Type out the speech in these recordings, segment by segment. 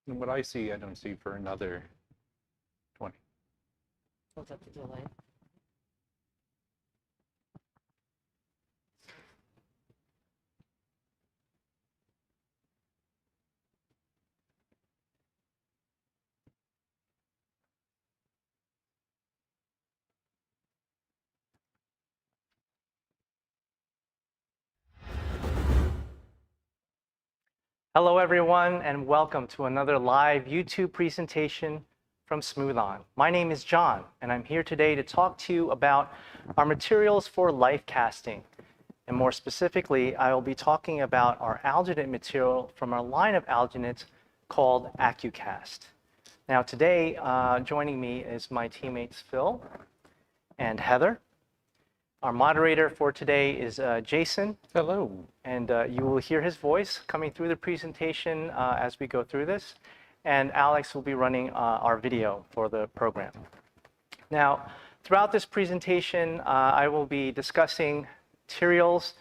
And what I see, I don't see for another 20. What's up the delay? Hello everyone, and welcome to another live YouTube presentation from smoothon. My name is John, and I'm here today to talk to you about our materials for life casting. And more specifically, I will be talking about our alginate material from our line of alginates called Accu-Cast. Now today, joining me is my teammates Phil and Heather. Our moderator for today is Jason. Hello. And you will hear his voice coming through the presentation as we go through this. And Alex will be running our video for the program. Now, throughout this presentation, I will be discussing materials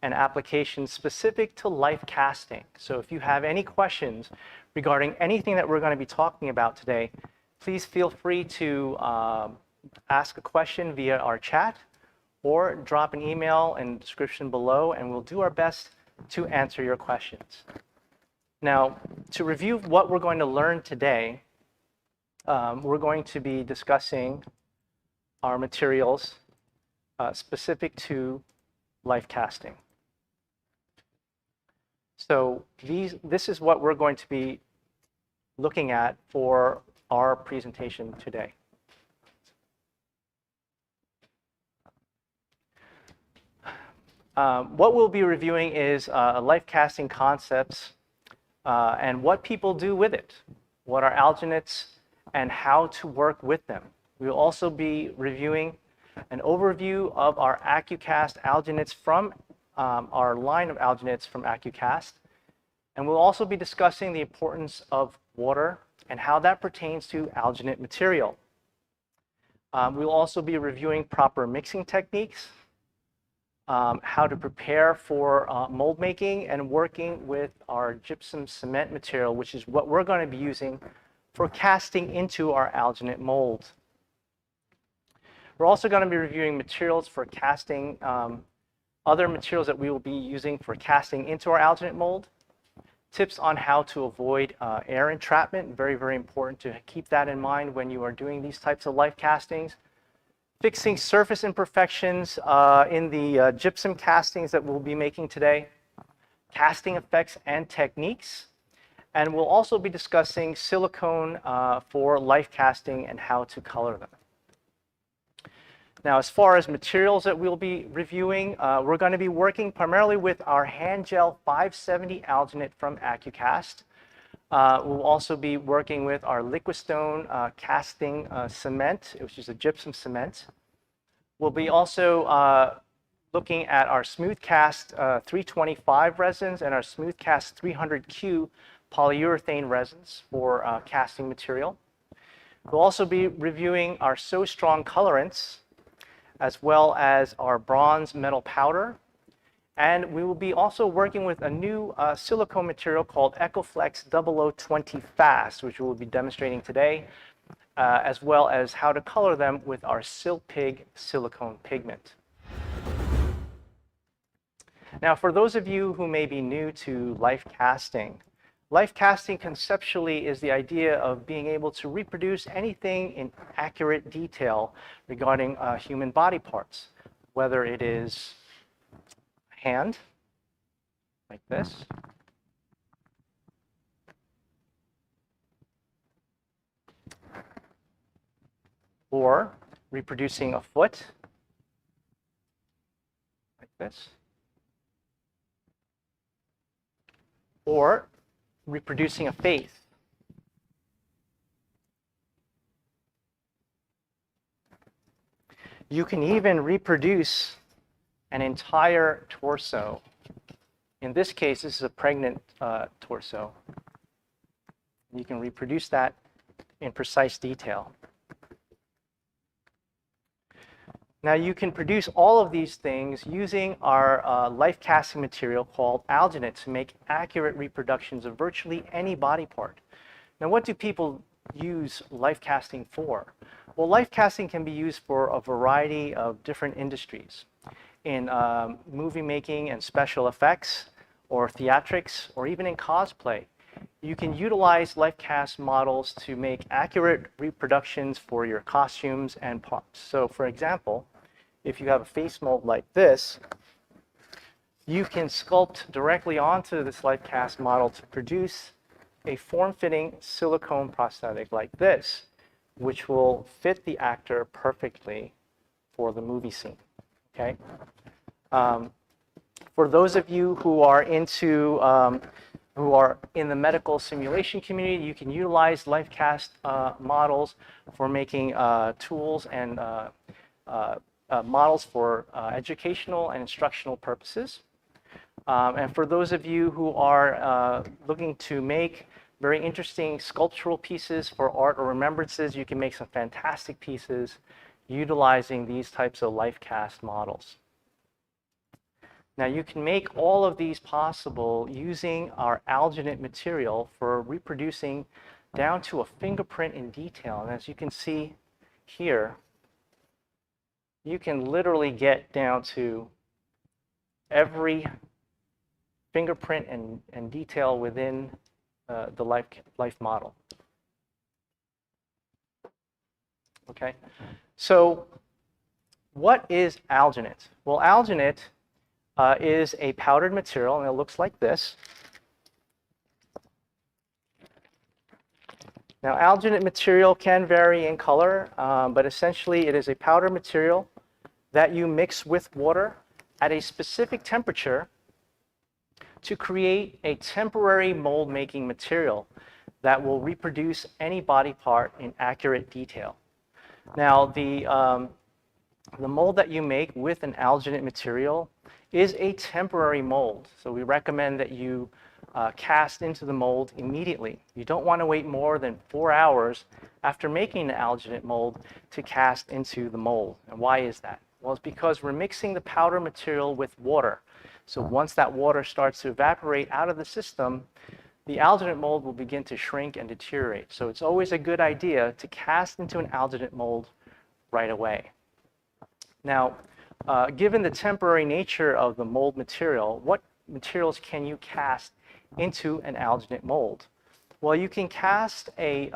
and applications specific to life casting. So if you have any questions regarding anything that we're going to be talking about today, please feel free to ask a question via our chat, or drop an email in the description below, and we'll do our best to answer your questions. Now, to review what we're going to learn today, we're going to be discussing our materials specific to life casting. So this is what we're going to be looking at for our presentation today. What we'll be reviewing is life casting concepts and what people do with it, what are alginates, and how to work with them. We'll also be reviewing an overview of our Accu-Cast alginates from our line of alginates from Accu-Cast. And we'll also be discussing the importance of water and how that pertains to alginate material. We'll also be reviewing proper mixing techniques, how to prepare for mold making, and working with our gypsum cement material, which is what we're going to be using for casting into our alginate mold. We're also going to be reviewing materials for casting, other materials that we will be using for casting into our alginate mold, tips on how to avoid air entrapment, very, very important to keep that in mind when you are doing these types of life castings. Fixing surface imperfections in the gypsum castings that we'll be making today, casting effects and techniques, and we'll also be discussing silicone for life casting and how to color them. Now, as far as materials that we'll be reviewing, we're going to be working primarily with our hand gel 570 alginate from Accu-Cast. We'll also be working with our Liquistone casting cement, which is a gypsum cement. We'll be also looking at our Smoothcast 325 resins and our Smoothcast 300Q polyurethane resins for casting material. We'll also be reviewing our So Strong colorants, as well as our bronze metal powder. And we will be also working with a new silicone material called EcoFlex 0020 Fast, which we'll be demonstrating today, as well as how to color them with our Silpig silicone pigment. Now, for those of you who may be new to life casting conceptually is the idea of being able to reproduce anything in accurate detail regarding human body parts, whether it is hand, like this, or reproducing a foot, like this, or reproducing a face. You can even reproduce an entire torso. In this case, this is a pregnant torso. You can reproduce that in precise detail. Now, you can produce all of these things using our life casting material called Alginate to make accurate reproductions of virtually any body part. Now, what do people use life casting for? Well, life casting can be used for a variety of different industries. In movie making and special effects, or theatrics, or even in cosplay. You can utilize life cast models to make accurate reproductions for your costumes and props. So for example, if you have a face mold like this, you can sculpt directly onto this life cast model to produce a form-fitting silicone prosthetic like this, which will fit the actor perfectly for the movie scene. Okay? For those of you who are into who are in the medical simulation community, you can utilize LifeCast models for making tools and models for educational and instructional purposes. And for those of you who are looking to make very interesting sculptural pieces for art or remembrances, you can make some fantastic pieces utilizing these types of LifeCast models. Now you can make all of these possible using our alginate material for reproducing down to a fingerprint in detail. And as you can see here, you can literally get down to every fingerprint and detail within the life model. Okay, so what is alginate? Well, alginate is a powdered material, and it looks like this. Now, alginate material can vary in color, but essentially it is a powdered material that you mix with water at a specific temperature to create a temporary mold-making material that will reproduce any body part in accurate detail. Now, the mold that you make with an alginate material is a temporary mold. So we recommend that you cast into the mold immediately. You don't want to wait more than 4 hours after making an alginate mold to cast into the mold. And why is that? Well, it's because we're mixing the powder material with water. So once that water starts to evaporate out of the system, the alginate mold will begin to shrink and deteriorate. So it's always a good idea to cast into an alginate mold right away. Now, given the temporary nature of the mold material, what materials can you cast into an alginate mold? Well, you can cast a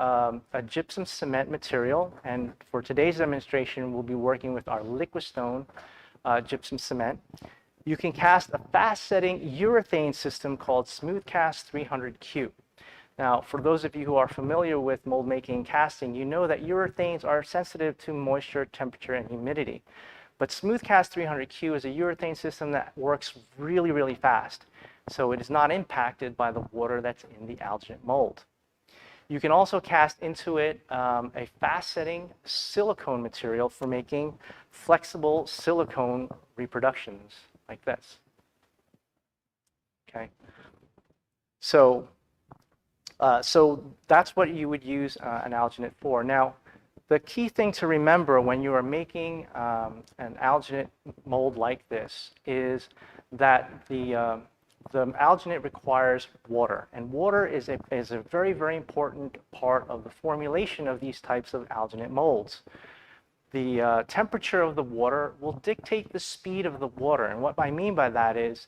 gypsum cement material, and for today's demonstration, we'll be working with our Liquistone gypsum cement. You can cast a fast-setting urethane system called Smoothcast 300Q. Now, for those of you who are familiar with mold making casting, you know that urethanes are sensitive to moisture, temperature, and humidity. But Smoothcast 300Q is a urethane system that works really, really fast. So it is not impacted by the water that's in the alginate mold. You can also cast into it a fast-setting silicone material for making flexible silicone reproductions like this. Okay. So that's what you would use an alginate for. Now, the key thing to remember when you are making an alginate mold like this is that the alginate requires water, and water is a very, very important part of the formulation of these types of alginate molds. The temperature of the water will dictate the speed of the water, and what I mean by that is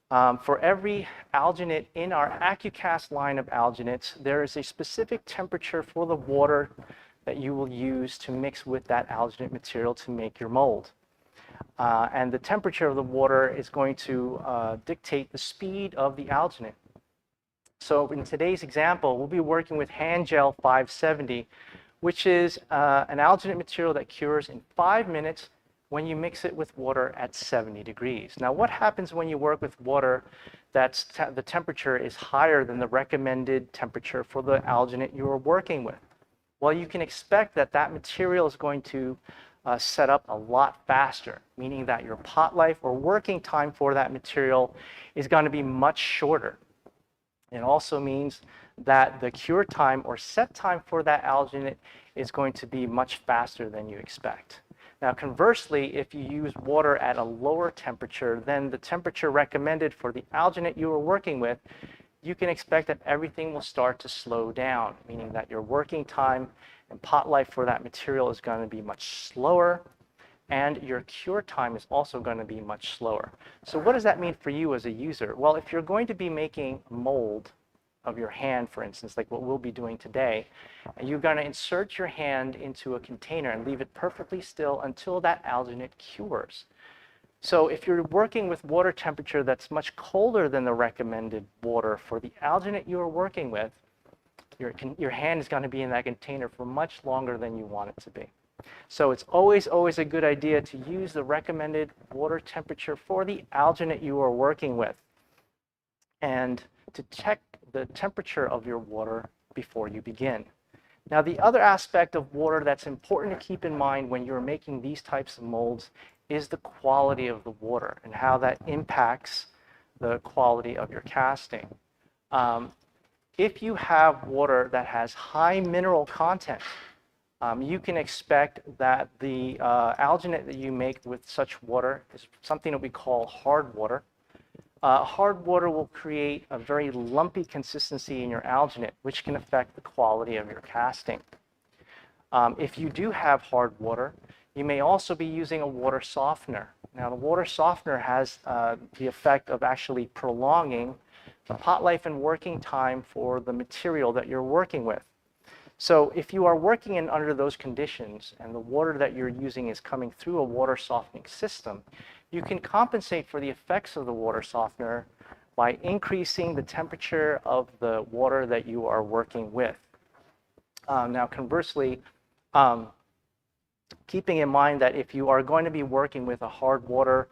for every alginate in our Accu-Cast line of alginates, there is a specific temperature for the water that you will use to mix with that alginate material to make your mold. And the temperature of the water is going to dictate the speed of the alginate. So in today's example, we'll be working with Hand Gel 570, which is an alginate material that cures in 5 minutes when you mix it with water at 70 degrees. Now, what happens when you work with water that's the temperature is higher than the recommended temperature for the alginate you are working with? Well, you can expect that that material is going to set up a lot faster, meaning that your pot life or working time for that material is going to be much shorter. It also means that the cure time or set time for that alginate is going to be much faster than you expect. Now, conversely, if you use water at a lower temperature than the temperature recommended for the alginate you are working with, you can expect that everything will start to slow down, meaning that your working time and pot life for that material is going to be much slower, and your cure time is also going to be much slower. So what does that mean for you as a user? Well, if you're going to be making a mold of your hand, for instance, like what we'll be doing today, and you're going to insert your hand into a container and leave it perfectly still until that alginate cures. So if you're working with water temperature that's much colder than the recommended water for the alginate you are working with, your hand is going to be in that container for much longer than you want it to be. So it's always a good idea to use the recommended water temperature for the alginate you are working with, and to check the temperature of your water before you begin. Now, the other aspect of water that's important to keep in mind when you're making these types of molds is the quality of the water and how that impacts the quality of your casting. If you have water that has high mineral content, you can expect that the alginate that you make with such water is something that we call hard water. Hard water will create a very lumpy consistency in your alginate, which can affect the quality of your casting. If you do have hard water, you may also be using a water softener. Now, the water softener has the effect of actually prolonging the pot life and working time for the material that you're working with. So if you are working in under those conditions and the water that you're using is coming through a water softening system, you can compensate for the effects of the water softener by increasing the temperature of the water that you are working with. Now, conversely, keeping in mind that if you are going to be working with a hard water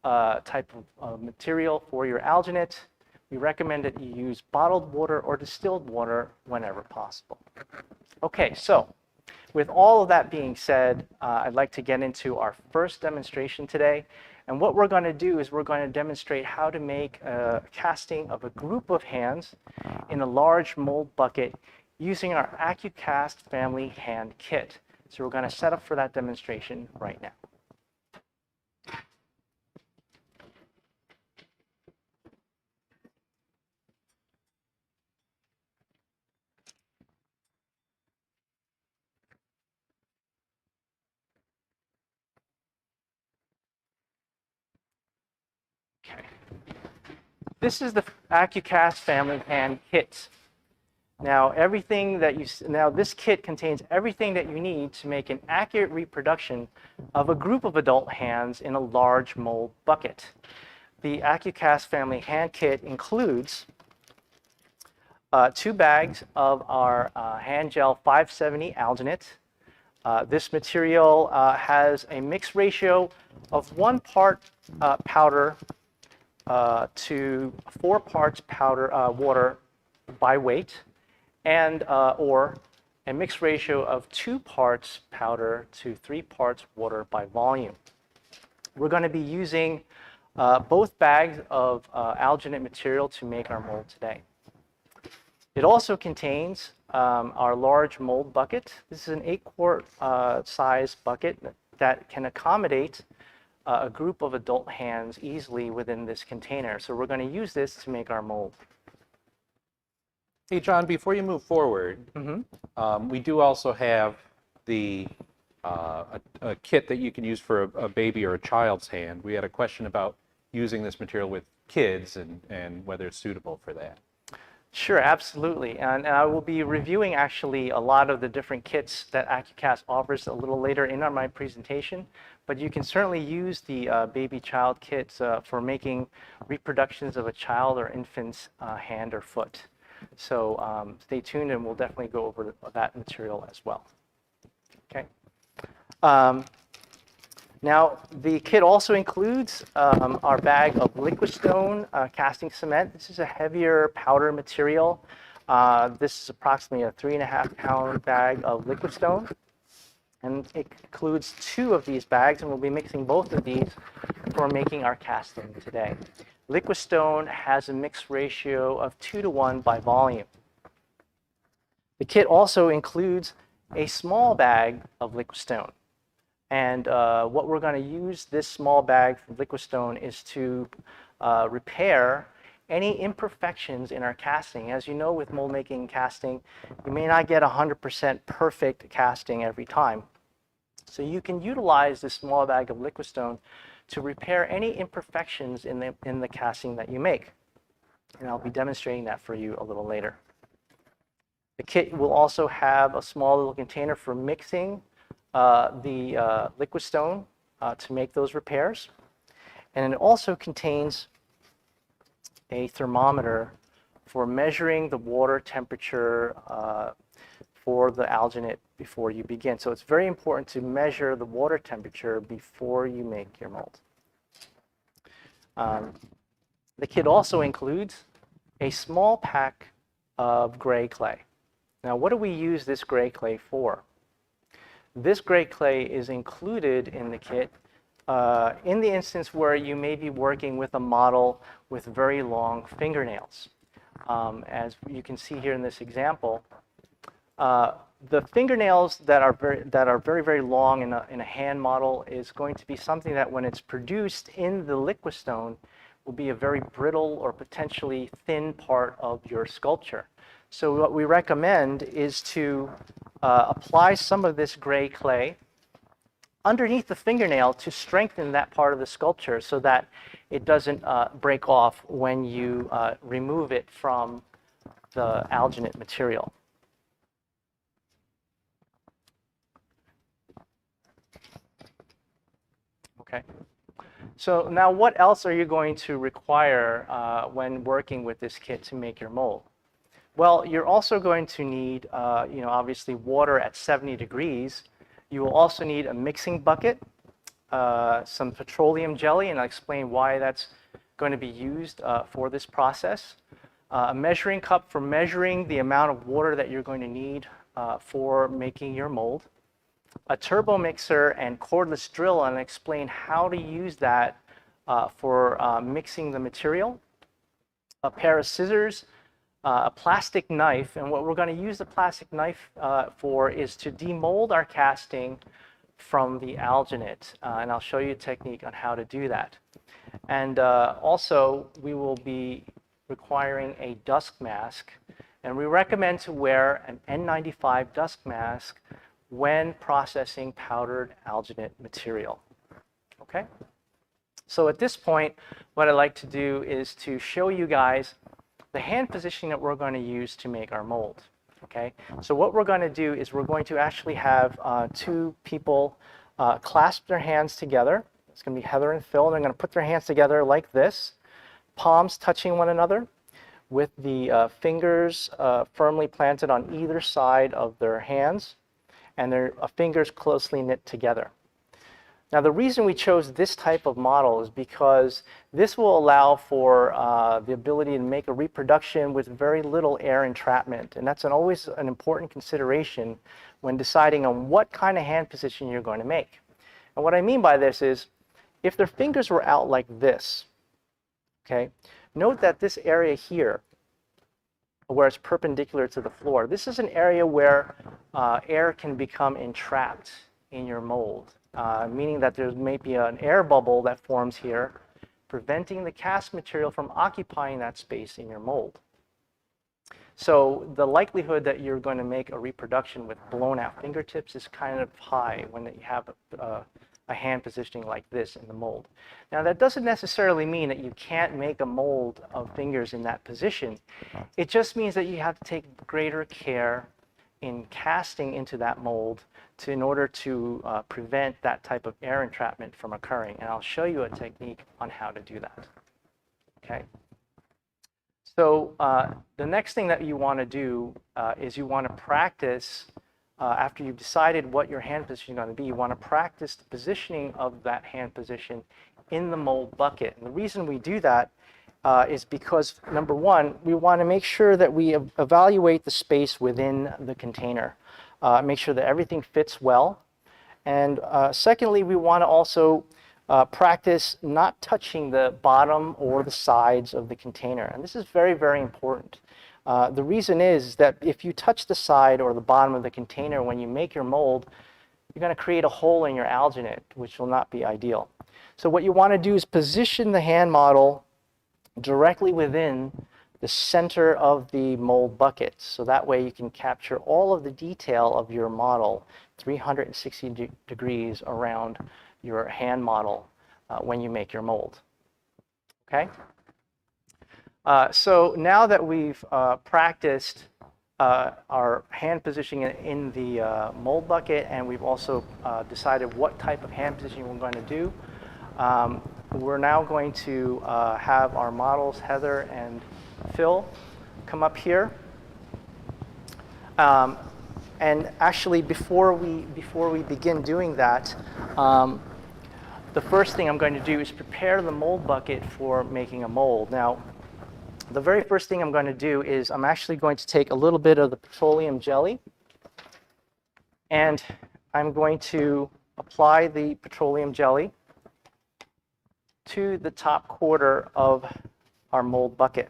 type of material for your alginate, we recommend that you use bottled water or distilled water whenever possible. Okay, so with all of that being said, I'd like to get into our first demonstration today. And what we're going to do is we're going to demonstrate how to make a casting of a group of hands in a large mold bucket using our Accu-Cast family hand kit. So we're going to set up for that demonstration right now. Okay. This is the Accu-Cast family hand kit. Now, this kit contains everything that you need to make an accurate reproduction of a group of adult hands in a large mold bucket. The Accu-Cast family hand kit includes 2 bags of our hand gel 570 alginate. This material has a mix ratio of 1 part powder to 4 parts water by weight, and or a mixed ratio of 2 parts powder to 3 parts water by volume. We're going to be using both bags of alginate material to make our mold today. It also contains our large mold bucket. This is an 8-quart size bucket that can accommodate a group of adult hands easily within this container. So we're going to use this to make our mold. Hey, John, before you move forward, we do also have the a kit that you can use for a baby or a child's hand. We had a question about using this material with kids and whether it's suitable for that. Sure, absolutely. And I will be reviewing actually a lot of the different kits that Accu-Cast offers a little later in my presentation. But you can certainly use the baby child kits for making reproductions of a child or infant's hand or foot. So stay tuned and we'll definitely go over that material as well. Okay. Now, the kit also includes our bag of Liquistone casting cement. This is a heavier powder material. This is approximately a 3.5-pound bag of Liquistone. And it includes 2 of these bags, and we'll be mixing both of these for making our casting today. Liquistone has a mix ratio of 2:1 by volume. The kit also includes a small bag of Liquistone. And what we're going to use this small bag of Liquistone is to repair any imperfections in our casting. As you know, with mold making casting, you may not get 100% perfect casting every time. So you can utilize this small bag of liquid stone to repair any imperfections in the casting that you make. And I'll be demonstrating that for you a little later. The kit will also have a small little container for mixing the liquid stone to make those repairs. And it also contains a thermometer for measuring the water temperature for the alginate before you begin. So it's very important to measure the water temperature before you make your mold. The kit also includes a small pack of gray clay. Now, what do we use this gray clay for? This gray clay is included in the kit in the instance where you may be working with a model with very long fingernails. As you can see here in this example, the fingernails that are very long in a hand model is going to be something that when it's produced in the liquid stone will be a very brittle or potentially thin part of your sculpture. So what we recommend is to apply some of this gray clay underneath the fingernail to strengthen that part of the sculpture so that it doesn't break off when you remove it from the alginate material. Okay. So now what else are you going to require when working with this kit to make your mold? Well, you're also going to need, obviously water at 70 degrees. You will also need a mixing bucket, some petroleum jelly, and I'll explain why that's going to be used for this process. A measuring cup for measuring the amount of water that you're going to need for making your mold. A turbo mixer and cordless drill, and I'll explain how to use that for mixing the material. A pair of scissors, a plastic knife, and what we're going to use the plastic knife for is to demold our casting from the alginate, and I'll show you a technique on how to do that. And also, we will be requiring a dust mask, and we recommend to wear an N95 dust mask when processing powdered alginate material. Okay? So at this point, what I'd like to do is to show you guys the hand positioning that we're going to use to make our mold. Okay? So what we're going to do is we're going to actually have two people clasp their hands together. It's going to be Heather and Phil, and they're going to put their hands together like this, palms touching one another, with the fingers firmly planted on either side of their hands, and their fingers closely knit together. Now, the reason we chose this type of model is because this will allow for the ability to make a reproduction with very little air entrapment, and that's always an important consideration when deciding on what kind of hand position you're going to make. And what I mean by this is, if their fingers were out like this, okay, note that this area here, where it's perpendicular to the floor, this is an area where air can become entrapped in your mold, meaning that there may be an air bubble that forms here, preventing the cast material from occupying that space in your mold. So the likelihood that you're going to make a reproduction with blown out fingertips is kind of high when you have a hand positioning like this in the mold. Now, that doesn't necessarily mean that you can't make a mold of fingers in that position. It just means that you have to take greater care in casting into that mold in order to prevent that type of air entrapment from occurring. And I'll show you a technique on how to do that. Okay. So the next thing that you want to do is you want to practice, after you've decided what your hand position is going to be, you want to practice the positioning of that hand position in the mold bucket. And the reason we do that is because, number one, we want to make sure that we evaluate the space within the container, make sure that everything fits well. And secondly, we want to also practice not touching the bottom or the sides of the container. And this is very, very important. The reason is that if you touch the side or the bottom of the container when you make your mold, you're going to create a hole in your alginate, which will not be ideal. So what you want to do is position the hand model directly within the center of the mold bucket. So that way you can capture all of the detail of your model 360 degrees around your hand model when you make your mold. Okay? So now that we've practiced our hand positioning in the mold bucket, and we've also decided what type of hand positioning we're going to do, we're now going to have our models, Heather and Phil, come up here. And actually, before we begin doing that, the first thing I'm going to do is prepare the mold bucket for making a mold. Now, the very first thing I'm going to do is I'm actually going to take a little bit of the petroleum jelly, and I'm going to apply the petroleum jelly to the top quarter of our mold bucket.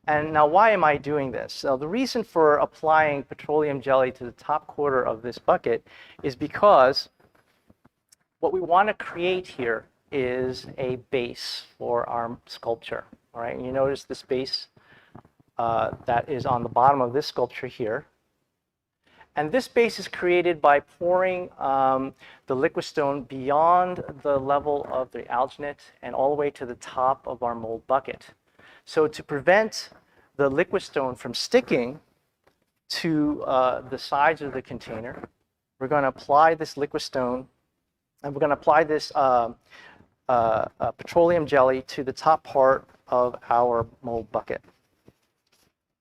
And now, why am I doing this? So the reason for applying petroleum jelly to the top quarter of this bucket is because what we want to create here is a base for our sculpture. All right, and you notice this base that is on the bottom of this sculpture here. And this base is created by pouring the liquid stone beyond the level of the alginate and all the way to the top of our mold bucket. So to prevent the liquid stone from sticking to the sides of the container, we're going to apply this liquid stone, and we're going to apply this petroleum jelly to the top part of our mold bucket.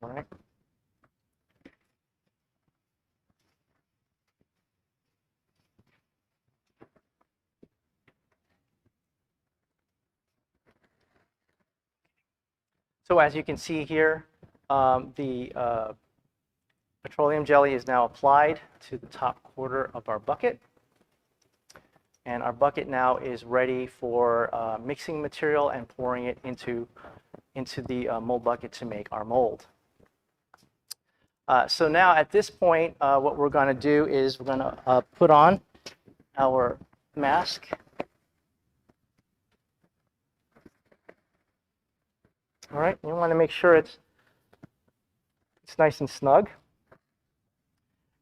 All right. So as you can see here, the petroleum jelly is now applied to the top quarter of our bucket. And our bucket now is ready for mixing material and pouring it into the mold bucket to make our mold. So now at this point, what we're going to do is we're going to put on our mask. All right, you want to make sure it's nice and snug.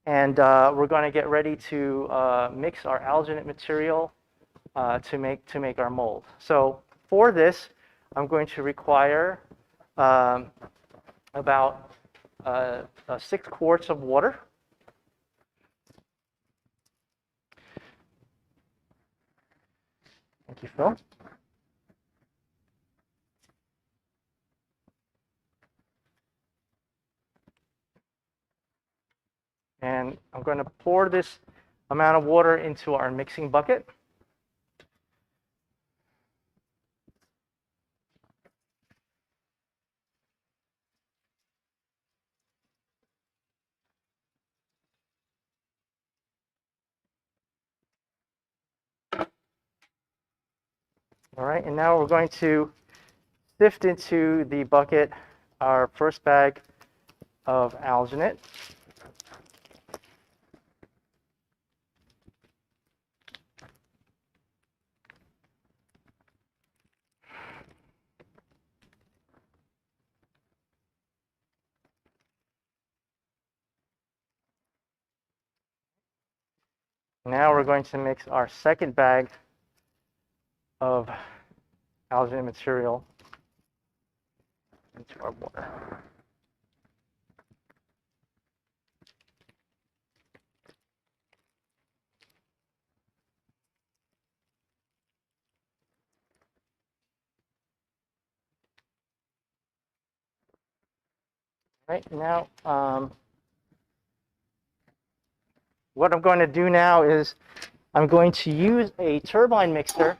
And we're going to get ready to mix our alginate material to make our mold. So for this, I'm going to require about 6 quarts of water. Thank you, Phil. And I'm going to pour this amount of water into our mixing bucket. All right, and now we're going to sift into the bucket our first bag of alginate. Now we're going to mix our second bag of alginate material into our water. Right now, what I'm going to do now is I'm going to use a turbine mixer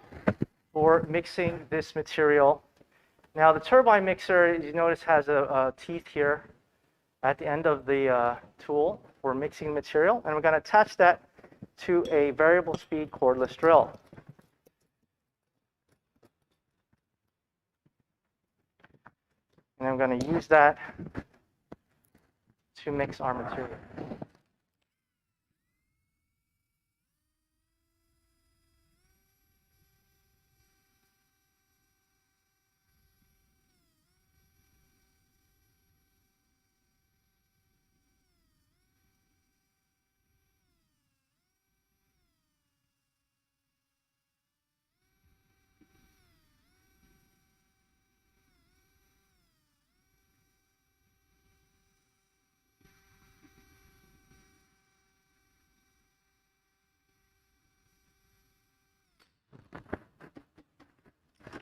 for mixing this material. Now the turbine mixer, you notice, has a teeth here at the end of the tool for mixing material, and we're going to attach that to a variable speed cordless drill. And I'm going to use that to mix our material.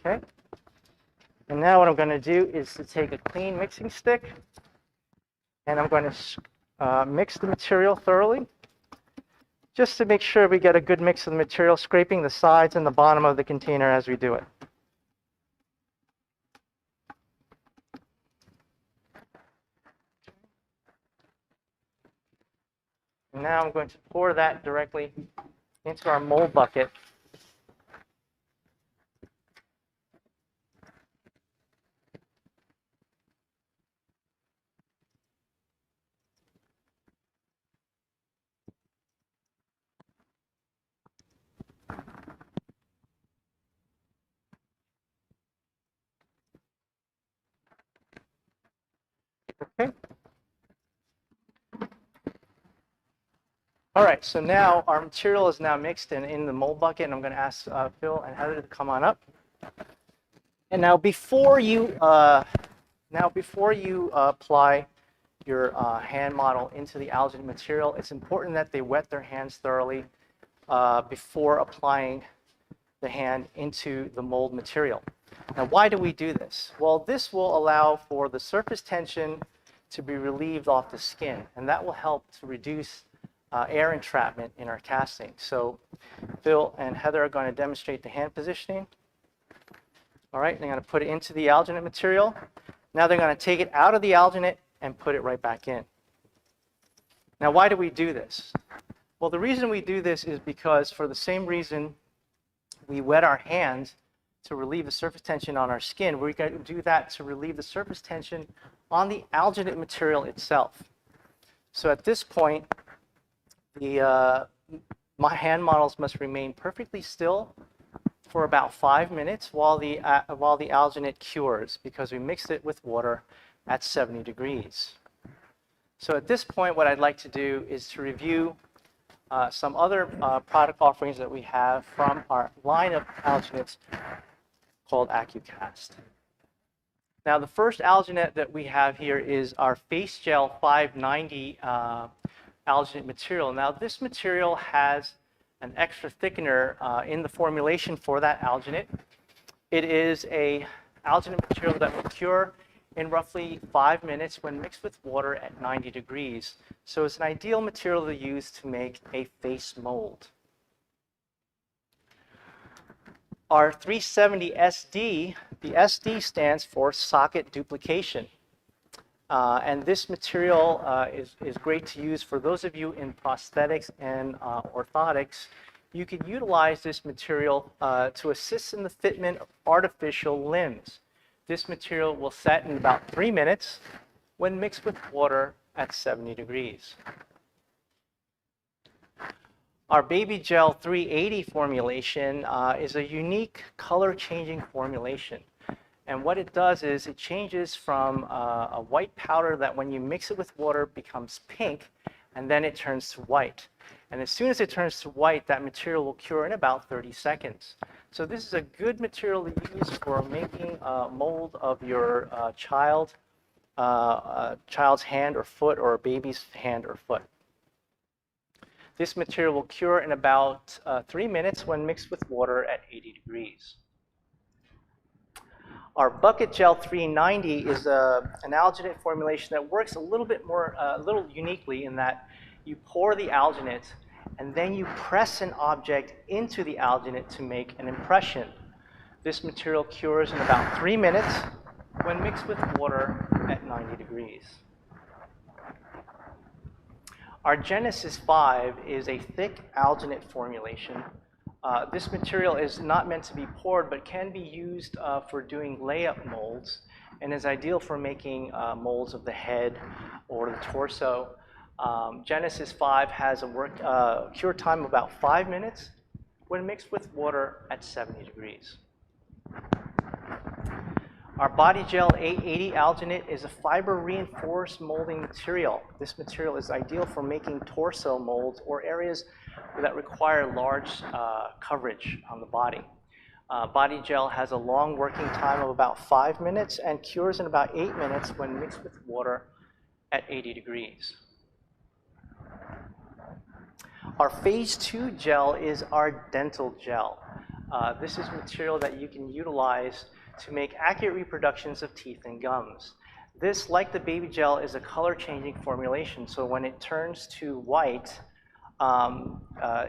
Okay. And now what I'm going to do is to take a clean mixing stick, and I'm going to mix the material thoroughly, just to make sure we get a good mix of the material, scraping the sides and the bottom of the container as we do it. And now I'm going to pour that directly into our mold bucket. Okay. All right, so now our material is now mixed and in the mold bucket, and I'm going to ask Phil and Heather to come on up. And now before you apply your hand model into the alginate material, it's important that they wet their hands thoroughly before applying the hand into the mold material. Now, why do we do this? Well, this will allow for the surface tension to be relieved off the skin, and that will help to reduce air entrapment in our casting. So Phil and Heather are going to demonstrate the hand positioning. All right, they're going to put it into the alginate material. Now they're going to take it out of the alginate and put it right back in. Now, why do we do this? Well, the reason we do this is because for the same reason we wet our hands to relieve the surface tension on our skin, we're going to do that to relieve the surface tension on the alginate material itself. So at this point, my hand models must remain perfectly still for about 5 minutes while the alginate cures, because we mixed it with water at 70 degrees. So at this point, what I'd like to do is to review some other product offerings that we have from our line of alginates called Accu-Cast. Now, the first alginate that we have here is our Face Gel 590 alginate material. Now, this material has an extra thickener in the formulation for that alginate. It is a alginate material that will cure in roughly 5 minutes when mixed with water at 90 degrees. So it's an ideal material to use to make a face mold. Our 370 SD, the SD stands for socket duplication. And this material is great to use for those of you in prosthetics and orthotics. You can utilize this material to assist in the fitment of artificial limbs. This material will set in about 3 minutes when mixed with water at 70 degrees. Our Baby Gel 380 formulation is a unique color-changing formulation. And what it does is it changes from a white powder that when you mix it with water becomes pink, and then it turns to white. And as soon as it turns to white, that material will cure in about 30 seconds. So this is a good material to use for making a mold of your child's hand or foot, or a baby's hand or foot. This material will cure in about 3 minutes when mixed with water at 80 degrees. Our Bucket Gel 390 is an alginate formulation that works a little bit more, a little uniquely in that you pour the alginate and then you press an object into the alginate to make an impression. This material cures in about 3 minutes when mixed with water at 90 degrees. Our Genesis 5 is a thick alginate formulation. This material is not meant to be poured, but can be used for doing layup molds, and is ideal for making molds of the head or the torso. Genesis 5 has a cure time of about 5 minutes when mixed with water at 70 degrees. Our Body Gel 880 alginate is a fiber-reinforced molding material. This material is ideal for making torso molds or areas that require large coverage on the body. Body Gel has a long working time of about 5 minutes and cures in about 8 minutes when mixed with water at 80 degrees. Our Phase 2 gel is our dental gel. This is material that you can utilize to make accurate reproductions of teeth and gums. This, like the baby gel, is a color-changing formulation, so when it turns to white,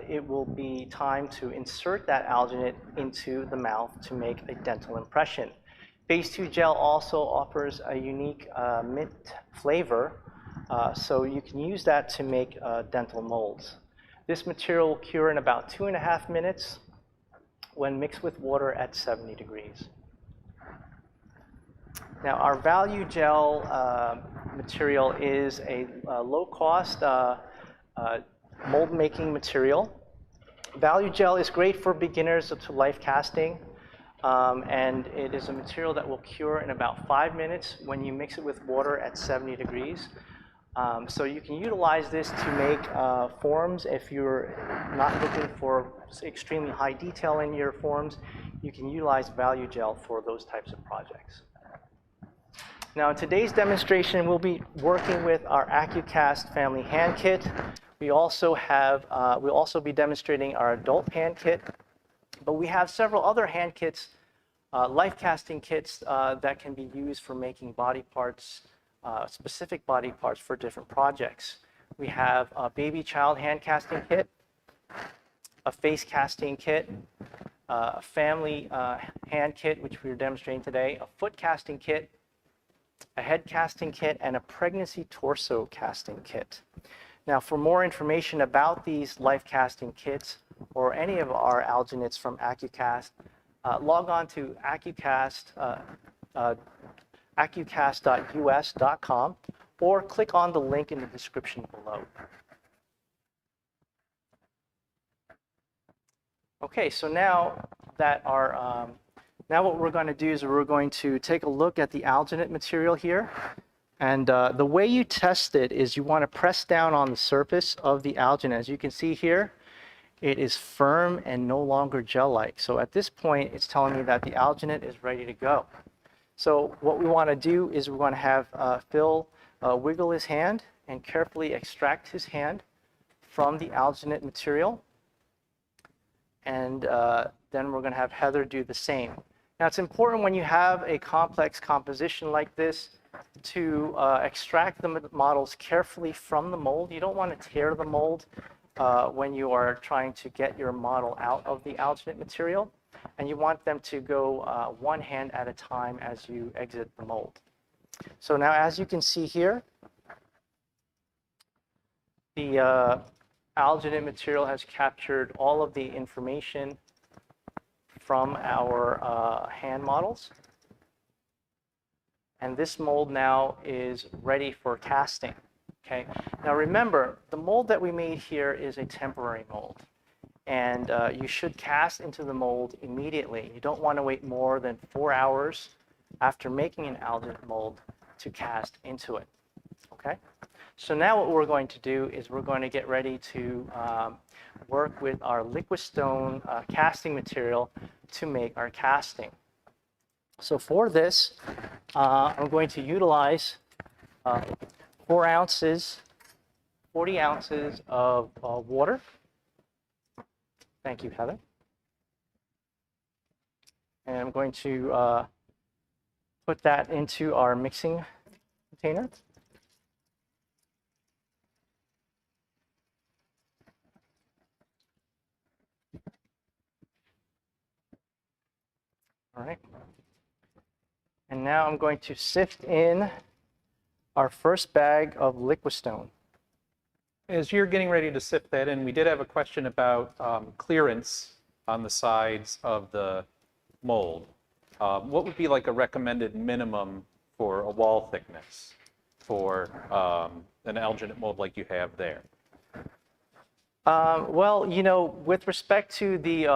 it will be time to insert that alginate into the mouth to make a dental impression. Phase 2 gel also offers a unique mint flavor, so you can use that to make dental molds. This material will cure in about 2.5 minutes when mixed with water at 70 degrees. Now, our value gel material is a low-cost mold making material. Value gel is great for beginners to life casting, and it is a material that will cure in about 5 minutes when you mix it with water at 70 degrees. So you can utilize this to make forms. If you're not looking for extremely high detail in your forms, you can utilize value gel for those types of projects. Now, in today's demonstration, we'll be working with our Accu-Cast family hand kit. We'll also be demonstrating our adult hand kit, but we have several other hand kits, life casting kits that can be used for making body parts, specific body parts for different projects. We have a baby child hand casting kit, a face casting kit, a family hand kit, which we're demonstrating today, a foot casting kit, a head casting kit, and a pregnancy torso casting kit. Now, for more information about these life casting kits or any of our alginates from Accu-Cast, log on to accucast.us.com or click on the link in the description below. Okay, so now what we're going to do is we're going to take a look at the alginate material here. And the way you test it is you want to press down on the surface of the alginate. As you can see here, it is firm and no longer gel-like. So at this point, it's telling me that the alginate is ready to go. So what we want to do is we want to have Phil wiggle his hand and carefully extract his hand from the alginate material. And then we're going to have Heather do the same. Now, it's important when you have a complex composition like this to extract the models carefully from the mold. You don't want to tear the mold when you are trying to get your model out of the alginate material, and you want them to go one hand at a time as you exit the mold. So now, as you can see here, the alginate material has captured all of the information from our hand models. And this mold now is ready for casting. Okay. Now remember, the mold that we made here is a temporary mold. And you should cast into the mold immediately. You don't want to wait more than 4 hours after making an alginate mold to cast into it. Okay. So now what we're going to do is we're going to get ready to work with our liquid stone casting material to make our casting. So for this, I'm going to utilize 40 ounces of water. Thank you, Heather. And I'm going to put that into our mixing container. All right. And now I'm going to sift in our first bag of liquid stone. As you're getting ready to sift that in, we did have a question about clearance on the sides of the mold. What would be like a recommended minimum for a wall thickness for an alginate mold like you have there? Well, you know, with respect to the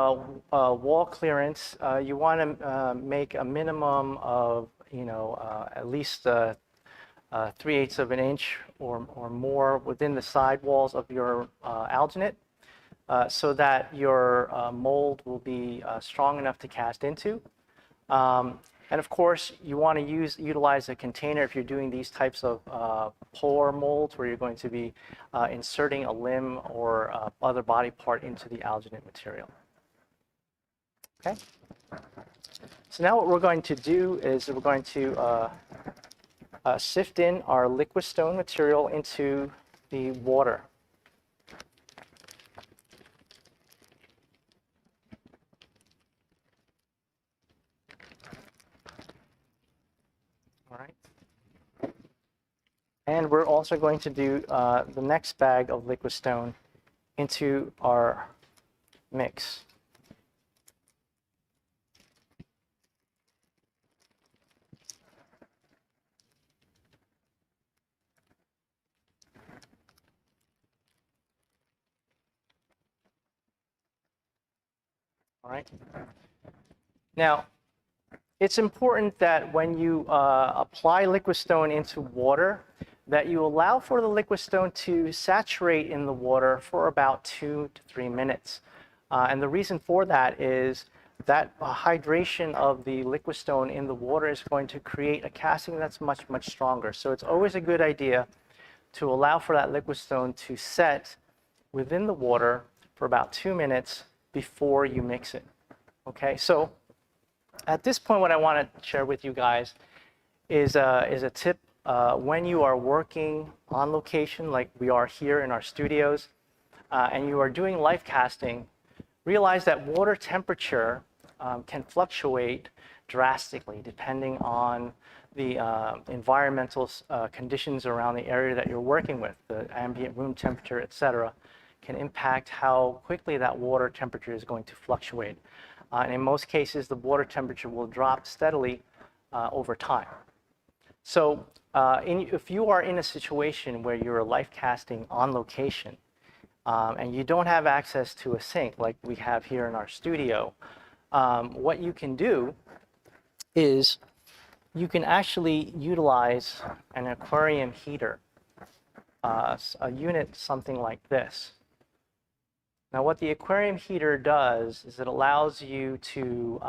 wall clearance, you want to make a minimum of, you know, at least 3/8 of an inch or more within the side walls of your alginate, so that your mold will be strong enough to cast into. And of course, you want to utilize a container if you're doing these types of pour molds where you're going to be inserting a limb or other body part into the alginate material. Okay. So now what we're going to do is we're going to sift in our liquid stone material into the water. All right. And we're also going to do the next bag of liquid stone into our mix. All right. Now, it's important that when you apply liquid stone into water, that you allow for the liquid stone to saturate in the water for about 2 to 3 minutes. And the reason for that is that hydration of the liquid stone in the water is going to create a casting that's much, much stronger. So it's always a good idea to allow for that liquid stone to set within the water for about 2 minutes before you mix it. Okay, so at this point, what I want to share with you guys is a tip when you are working on location, like we are here in our studios, and you are doing life casting. Realize that water temperature can fluctuate drastically depending on the environmental conditions around the area that you're working with, the ambient room temperature, etc., can impact how quickly that water temperature is going to fluctuate. And in most cases, the water temperature will drop steadily over time. So if you are in a situation where you're life casting on location and you don't have access to a sink like we have here in our studio, what you can do is you can actually utilize an aquarium heater, a unit something like this. Now, what the aquarium heater does is it allows you to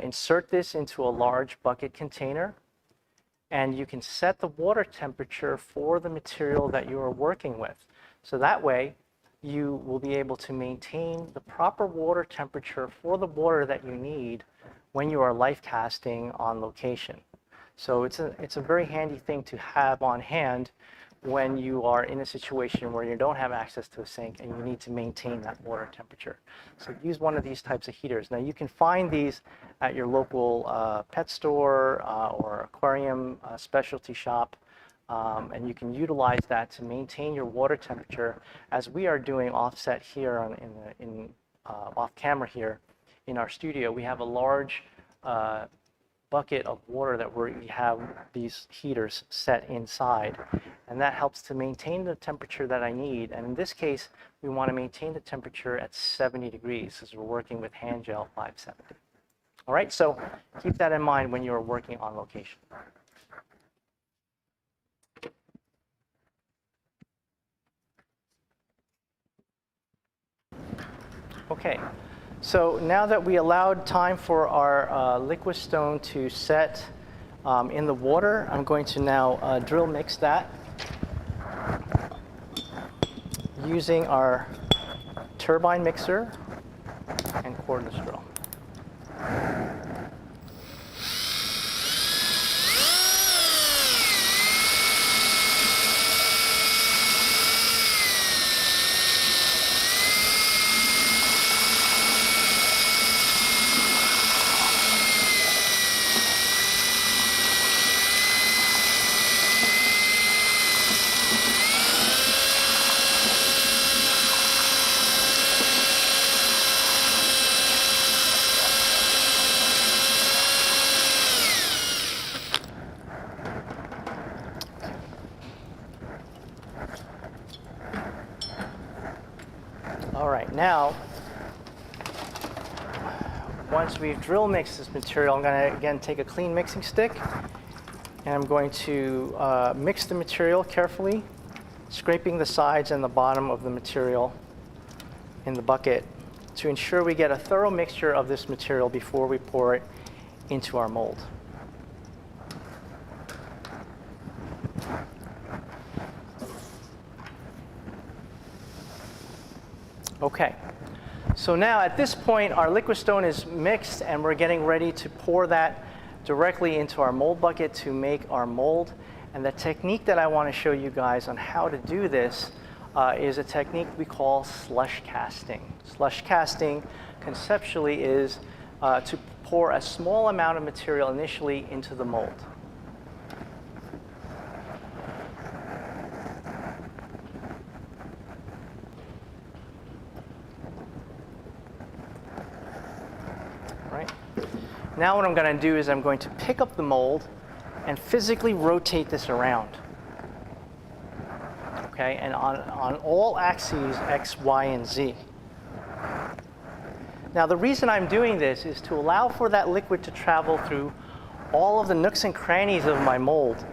insert this into a large bucket container, and you can set the water temperature for the material that you are working with. So that way, you will be able to maintain the proper water temperature for the water that you need when you are life casting on location. So it's a very handy thing to have on hand when you are in a situation where you don't have access to a sink and you need to maintain that water temperature. So use one of these types of heaters. Now, you can find these at your local pet store or aquarium specialty shop, and you can utilize that to maintain your water temperature, as we are doing offset here off camera here in our studio. We have a large bucket of water that we have these heaters set inside, and that helps to maintain the temperature that I need. And in this case, we want to maintain the temperature at 70 degrees as we're working with hand gel 570. All right, so keep that in mind when you're working on location. Okay. So now that we allowed time for our liquid stone to set in the water, I'm going to now drill mix that using our turbine mixer and cordless drill. All right, now, once we've drill mixed this material, I'm going to, again, take a clean mixing stick, and I'm going to mix the material carefully, scraping the sides and the bottom of the material in the bucket to ensure we get a thorough mixture of this material before we pour it into our mold. Okay, So now at this point, our liquid stone is mixed and we're getting ready to pour that directly into our mold bucket to make our mold. And the technique that I want to show you guys on how to do this is a technique we call slush casting. Slush casting conceptually is to pour a small amount of material initially into the mold. Right. Now what I'm going to do is I'm going to pick up the mold and physically rotate this around. Okay, and on all axes, X, Y, and Z. Now the reason I'm doing this is to allow for that liquid to travel through all of the nooks and crannies of my mold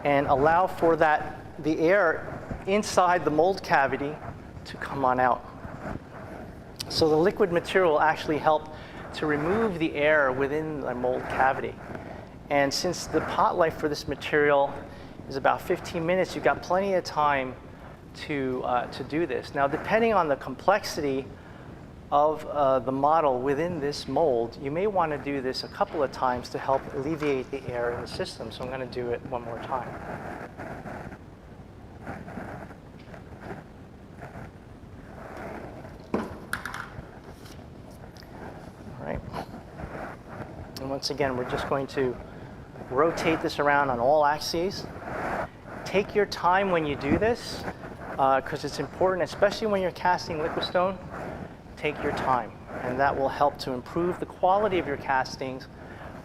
and allow for the air inside the mold cavity to come on out. So the liquid material will actually help to remove the air within the mold cavity. And since the pot life for this material is about 15 minutes, you've got plenty of time to do this. Now, depending on the complexity of the model within this mold, you may want to do this a couple of times to help alleviate the air in the system. So I'm going to do it one more time. And once again, we're just going to rotate this around on all axes. Take your time when you do this, because it's important, especially when you're casting liquid stone. Take your time, and that will help to improve the quality of your castings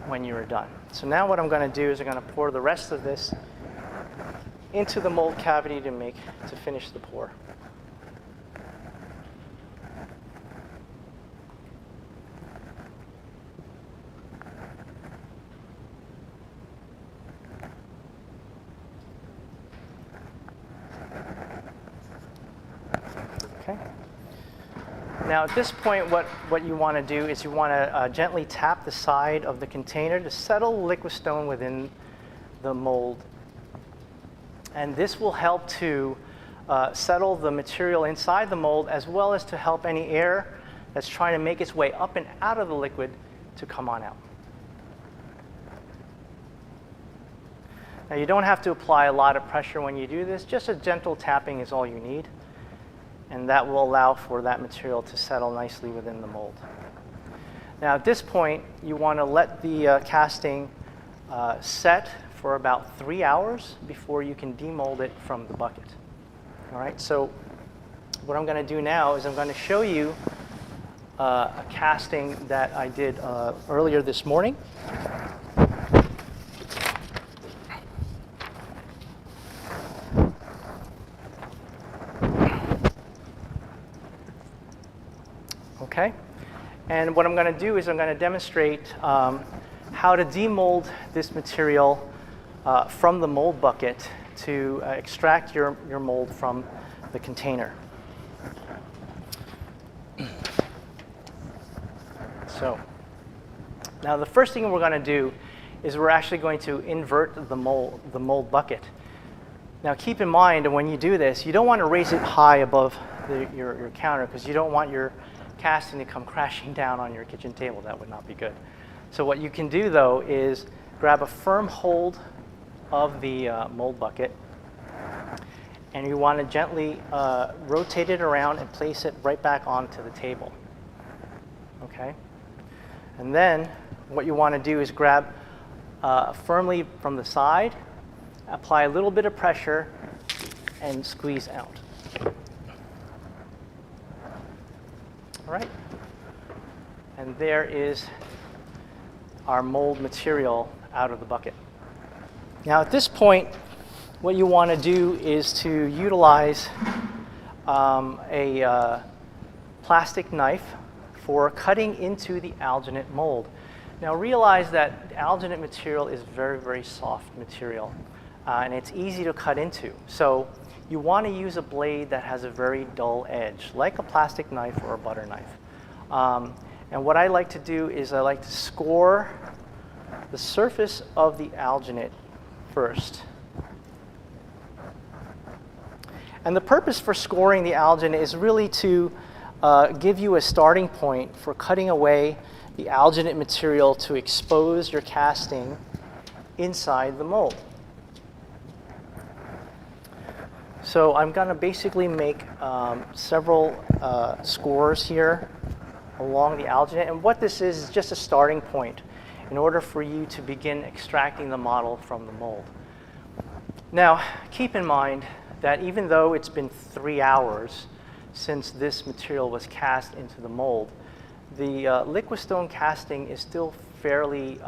when you're done. So now what I'm going to do is I'm going to pour the rest of this into the mold cavity to finish the pour. Okay. Now at this point, what you want to do is you want to gently tap the side of the container to settle the liquid stone within the mold. And this will help to settle the material inside the mold, as well as to help any air that's trying to make its way up and out of the liquid to come on out. Now you don't have to apply a lot of pressure when you do this. Just a gentle tapping is all you need. And that will allow for that material to settle nicely within the mold. Now at this point, you want to let the casting set for about 3 hours before you can demold it from the bucket. All right, so what I'm going to do now is I'm going to show you a casting that I did earlier this morning. Okay, and what I'm going to do is I'm going to demonstrate how to demold this material from the mold bucket to extract your mold from the container. So now the first thing we're going to do is we're actually going to invert the mold bucket. Now keep in mind, when you do this, you don't want to raise it high above your counter, because you don't want your casting to come crashing down on your kitchen table. That would not be good. So what you can do, though, is grab a firm hold of the mold bucket, and you want to gently rotate it around and place it right back onto the table. Okay? And then what you want to do is grab firmly from the side, apply a little bit of pressure, and squeeze out. All right, and there is our mold material out of the bucket. Now at this point, what you want to do is to utilize a plastic knife for cutting into the alginate mold. Now realize that alginate material is very, very soft material, and it's easy to cut into. So you want to use a blade that has a very dull edge, like a plastic knife or a butter knife. And what I like to do is I like to score the surface of the alginate first. And the purpose for scoring the alginate is really to give you a starting point for cutting away the alginate material to expose your casting inside the mold. So I'm going to basically make several scores here along the alginate. And what this is just a starting point in order for you to begin extracting the model from the mold. Now, keep in mind that even though it's been 3 hours since this material was cast into the mold, the liquistone casting is still fairly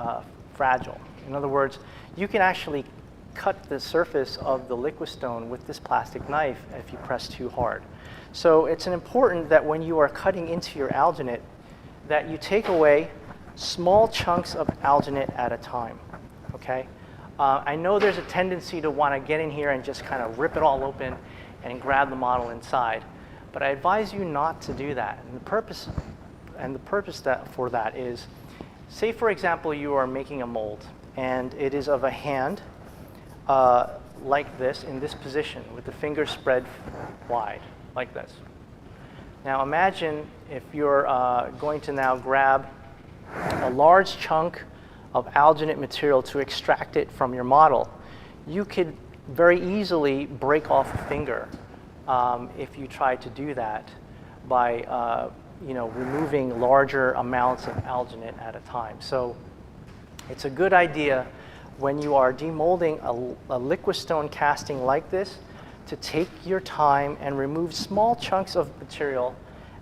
fragile. In other words, you can actually cut the surface of the liquistone with this plastic knife if you press too hard. So it's important that when you are cutting into your alginate, that you take away small chunks of alginate at a time, okay? I know there's a tendency to want to get in here and just kind of rip it all open and grab the model inside, but I advise you not to do that. And the purpose for that is, say for example you are making a mold and it is of a hand like this, in this position, with the fingers spread wide, like this. Now imagine if you're going to now grab a large chunk of alginate material to extract it from your model. You could very easily break off a finger if you try to do that by removing larger amounts of alginate at a time. So it's a good idea when you are demolding a liquistone casting like this to take your time and remove small chunks of material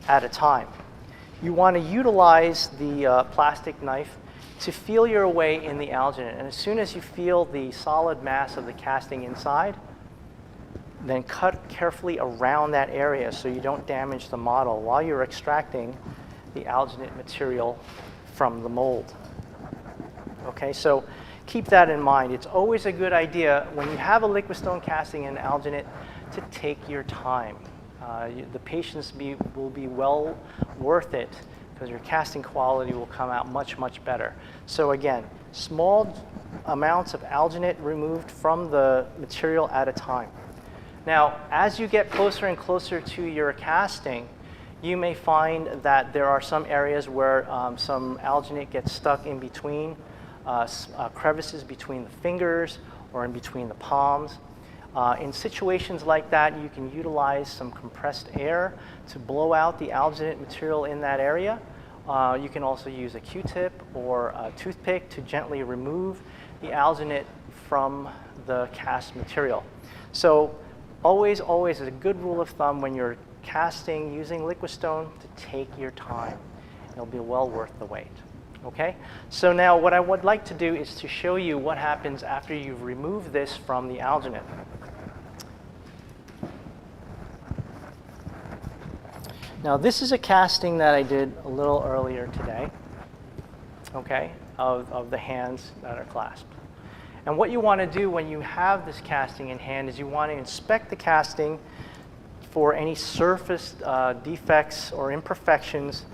at a time. You want to utilize the plastic knife to feel your way in the alginate, and as soon as you feel the solid mass of the casting inside, then cut carefully around that area so you don't damage the model while you're extracting the alginate material from the mold. Okay, so keep that in mind. It's always a good idea when you have a liquistone casting and alginate to take your time. The patience will be well worth it because your casting quality will come out much, much better. So again, small amounts of alginate removed from the material at a time. Now, as you get closer and closer to your casting, you may find that there are some areas where some alginate gets stuck in between crevices between the fingers or in between the palms. In situations like that, you can utilize some compressed air to blow out the alginate material in that area. You can also use a Q-tip or a toothpick to gently remove the alginate from the cast material. So always a good rule of thumb when you're casting using liquistone to take your time. It'll be well worth the wait. Okay? So now what I would like to do is to show you what happens after you've removed this from the alginate. Now this is a casting that I did a little earlier today, okay, of the hands that are clasped. And what you want to do when you have this casting in hand is you want to inspect the casting for any surface defects or imperfections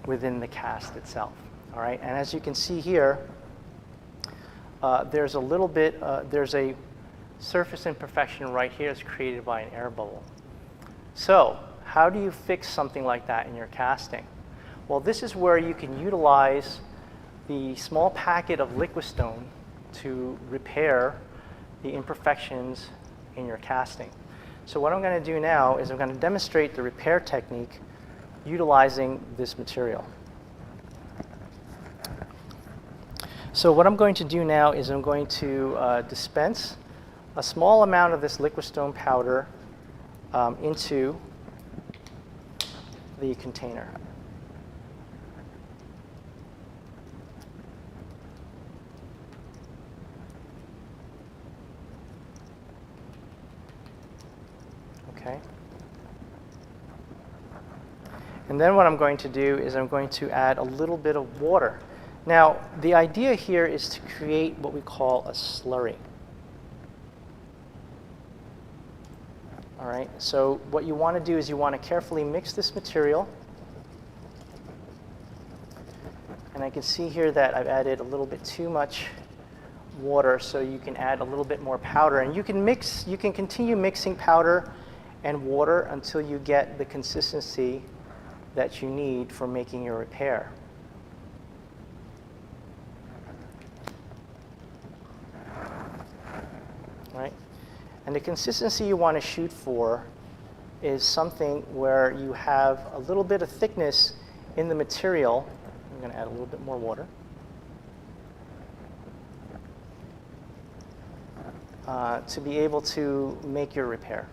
within the cast itself. All right, and as you can see here, there's a little bit, there's a surface imperfection right here that's created by an air bubble. So how do you fix something like that in your casting? Well, this is where you can utilize the small packet of liquistone to repair the imperfections in your casting. So what I'm going to do now is I'm going to demonstrate the repair technique utilizing this material. So what I'm going to do now is I'm going to dispense a small amount of this liquistone powder into the container. Okay. And then what I'm going to do is I'm going to add a little bit of water. Now, the idea here is to create what we call a slurry. All right, so what you want to do is you want to carefully mix this material. And I can see here that I've added a little bit too much water, so you can add a little bit more powder. And you can continue mixing powder and water until you get the consistency that you need for making your repair. Right? And the consistency you want to shoot for is something where you have a little bit of thickness in the material. I'm going to add a little bit more water. To be able to make your repair.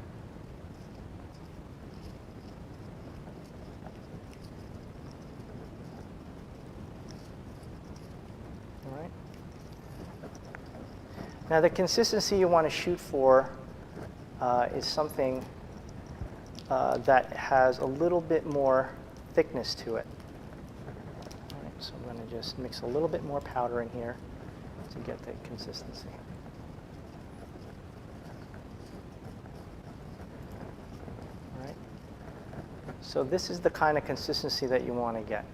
All right. Now the consistency you want to shoot for is something that has a little bit more thickness to it. All right, so I'm going to just mix a little bit more powder in here to get the consistency. All right. So this is the kind of consistency that you want to get.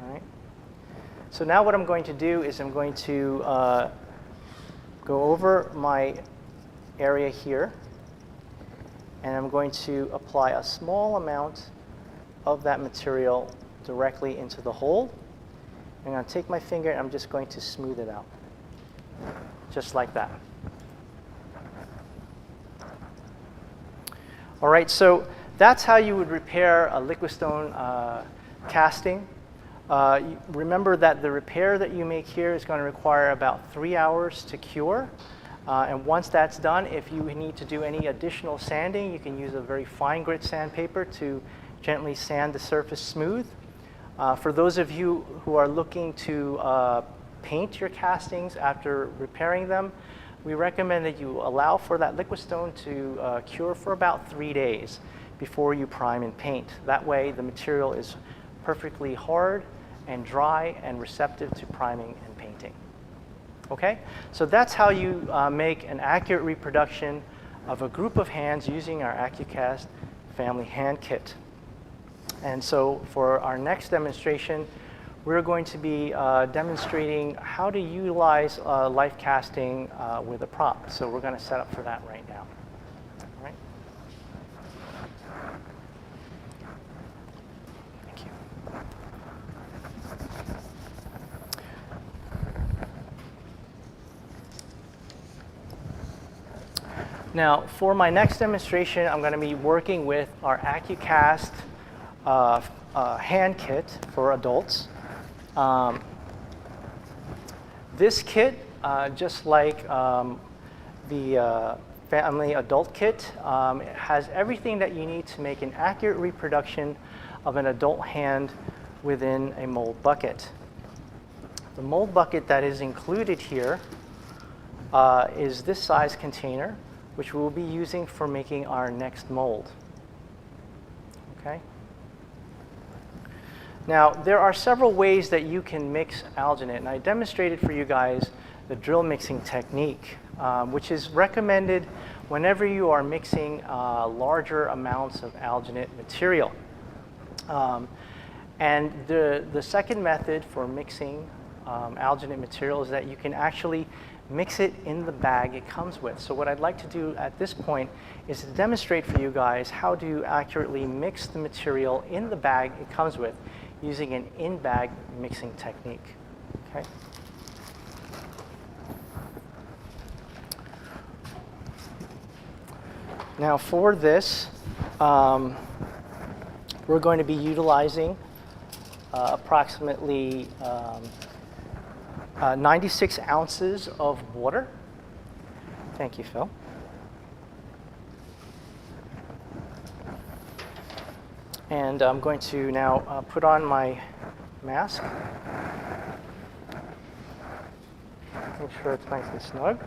All right. So now what I'm going to do is I'm going to go over my area here, and I'm going to apply a small amount of that material directly into the hole. I'm going to take my finger and I'm just going to smooth it out, just like that. All right, so that's how you would repair a Liquistone casting. Remember that the repair that you make here is going to require about 3 hours to cure. And once that's done, if you need to do any additional sanding, you can use a very fine grit sandpaper to gently sand the surface smooth. For those of you who are looking to paint your castings after repairing them, we recommend that you allow for that Liquistone to cure for about 3 days before you prime and paint. That way the material is perfectly hard and dry and receptive to priming and painting. Okay, so that's how you make an accurate reproduction of a group of hands using our Accu-Cast family hand kit. And so for our next demonstration, we're going to be demonstrating how to utilize life casting with a prop. So we're going to set up for that right now. All right. Thank you. Now, for my next demonstration, I'm going to be working with our Accu-Cast hand kit for adults. This kit, just like the family adult kit, has everything that you need to make an accurate reproduction of an adult hand within a mold bucket. The mold bucket that is included here is this size container, which we'll be using for making our next mold. Okay? Now, there are several ways that you can mix alginate, and I demonstrated for you guys the drill mixing technique, which is recommended whenever you are mixing larger amounts of alginate material. And the second method for mixing alginate material is that you can actually mix it in the bag it comes with. So what I'd like to do at this point is to demonstrate for you guys how to accurately mix the material in the bag it comes with using an in-bag mixing technique. Okay. Now for this, we're going to be utilizing approximately 96 ounces of water. Thank you, Phil. And I'm going to now put on my mask. Make sure it's nice and snug.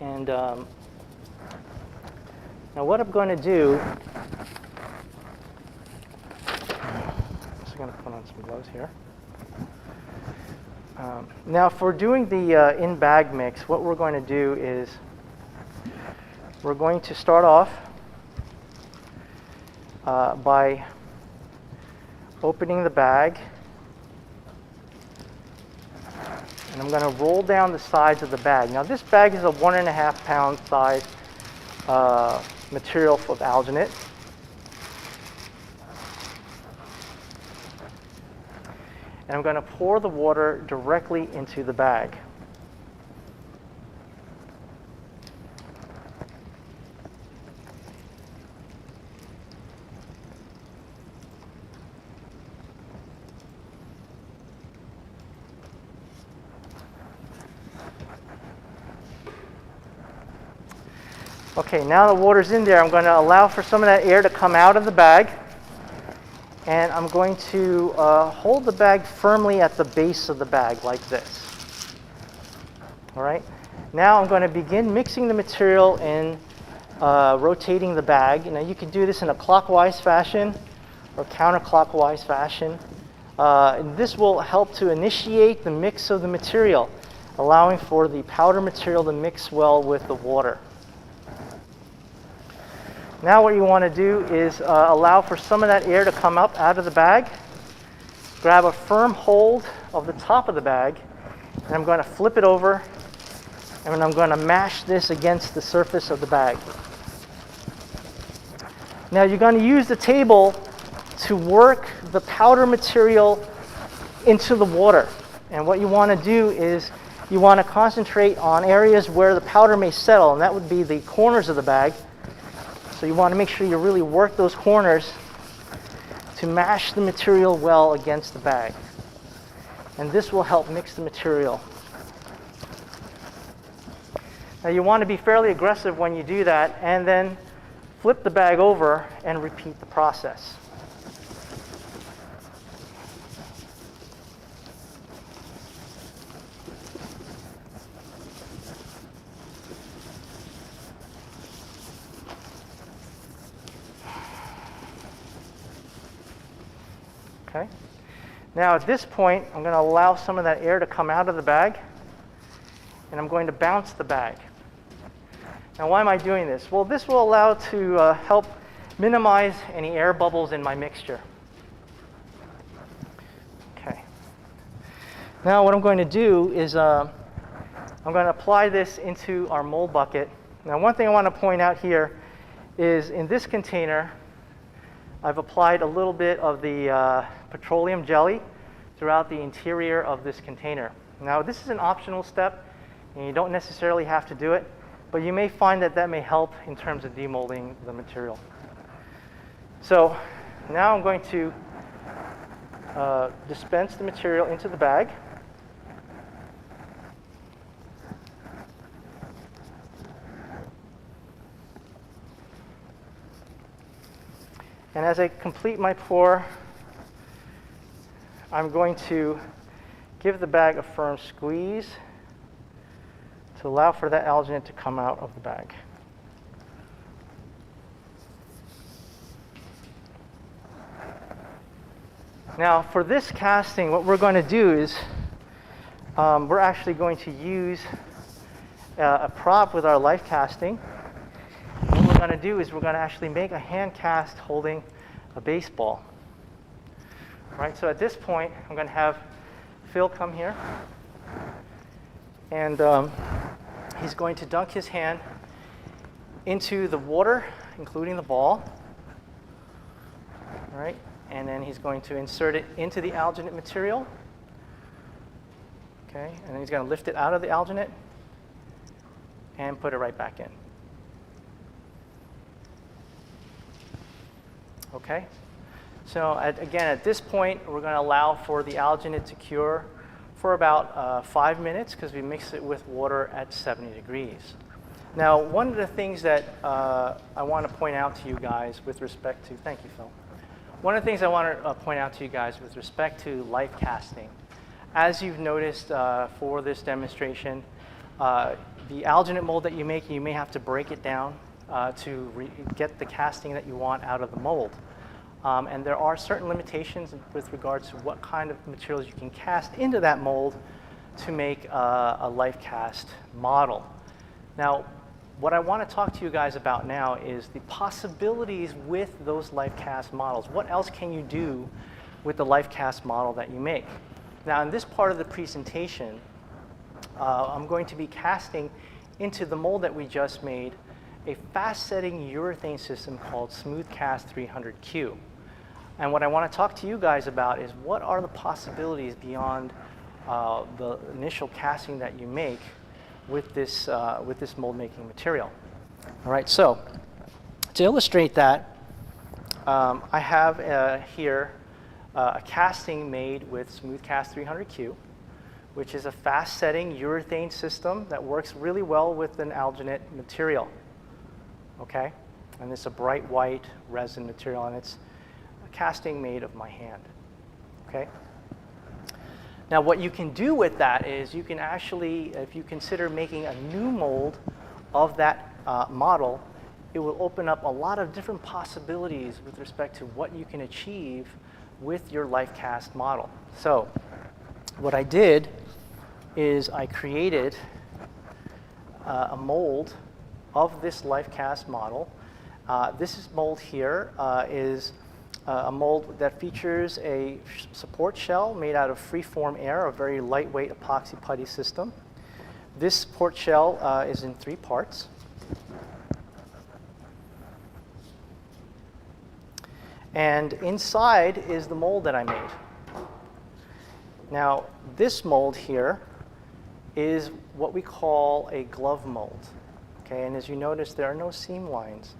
And now what I'm going to do, I'm just going to put on some gloves here. Now for doing the in-bag mix, what we're going to do is we're going to start off by opening the bag, and I'm going to roll down the sides of the bag. Now this bag is a 1.5 pound size material of alginate, and I'm going to pour the water directly into the bag. Okay, now the water's in there. I'm going to allow for some of that air to come out of the bag. And I'm going to hold the bag firmly at the base of the bag like this. All right. Now I'm going to begin mixing the material and rotating the bag. Now you can do this in a clockwise fashion or counterclockwise fashion. And this will help to initiate the mix of the material, allowing for the powder material to mix well with the water. Now what you want to do is allow for some of that air to come up out of the bag. Grab a firm hold of the top of the bag, and I'm going to flip it over, and I'm going to mash this against the surface of the bag. Now you're going to use the table to work the powder material into the water. And what you want to do is you want to concentrate on areas where the powder may settle, and that would be the corners of the bag. So you want to make sure you really work those corners to mash the material well against the bag. And this will help mix the material. Now you want to be fairly aggressive when you do that, and then flip the bag over and repeat the process. Okay. Now at this point, I'm going to allow some of that air to come out of the bag, and I'm going to bounce the bag. Now why am I doing this? Well, this will allow to help minimize any air bubbles in my mixture. Okay. Now what I'm going to do is I'm going to apply this into our mold bucket. Now one thing I want to point out here is in this container, I've applied a little bit of the petroleum jelly throughout the interior of this container. Now this is an optional step, and you don't necessarily have to do it, but you may find that that may help in terms of demolding the material. So now I'm going to dispense the material into the bag. And as I complete my pour, I'm going to give the bag a firm squeeze to allow for that alginate to come out of the bag. Now for this casting, what we're going to do is we're actually going to use a prop with our Lifecasting. What we're going to do is we're going to actually make a hand cast holding a baseball. Right, so at this point, I'm going to have Phil come here, and he's going to dunk his hand into the water, including the ball. All right, and then he's going to insert it into the alginate material. Okay, and then he's going to lift it out of the alginate and put it right back in. Okay. So again, at this point, we're going to allow for the alginate to cure for about 5 minutes because we mix it with water at 70 degrees. Now, one of the things that I want to point out to you guys with respect to, thank you, Phil. One of the things I want to point out to you guys with respect to Lifecasting, as you've noticed for this demonstration, the alginate mold that you make, you may have to break it down to get the casting that you want out of the mold. And there are certain limitations with regards to what kind of materials you can cast into that mold to make a Lifecast model. Now, what I want to talk to you guys about now is the possibilities with those Lifecast models. What else can you do with the Lifecast model that you make? Now, in this part of the presentation, I'm going to be casting into the mold that we just made a fast-setting urethane system called SmoothCast 300Q. And what I want to talk to you guys about is what are the possibilities beyond the initial casting that you make with this mold making material. All right, so to illustrate that, I have here a casting made with Smoothcast 300Q, which is a fast-setting urethane system that works really well with an alginate material. Okay, and it's a bright white resin material, and it's a casting made of my hand. Okay. Now, what you can do with that is you can actually, if you consider making a new mold of that model, it will open up a lot of different possibilities with respect to what you can achieve with your Lifecast model. So, what I did is I created a mold of this Lifecast model. This mold here is a mold that features a support shell made out of freeform air, a very lightweight epoxy putty system. This support shell is in 3 parts. And inside is the mold that I made. Now, this mold here is what we call a glove mold. Okay, and as you notice, there are no seam lines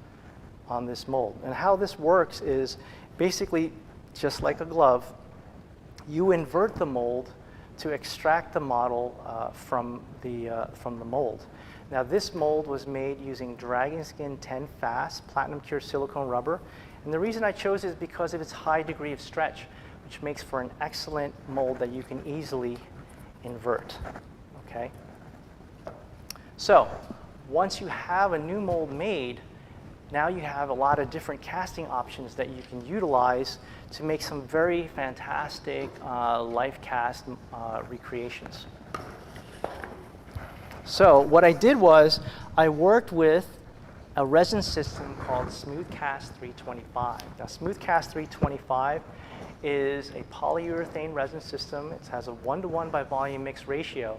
on this mold. And how this works is basically just like a glove, you invert the mold to extract the model from the mold. Now, this mold was made using Dragon Skin 10 Fast Platinum Cure silicone rubber. And the reason I chose it is because of its high degree of stretch, which makes for an excellent mold that you can easily invert. Okay? So, once you have a new mold made, now you have a lot of different casting options that you can utilize to make some very fantastic Lifecast recreations. So what I did was I worked with a resin system called Smoothcast 325. Now, Smoothcast 325 is a polyurethane resin system. It has a 1:1 by volume mix ratio.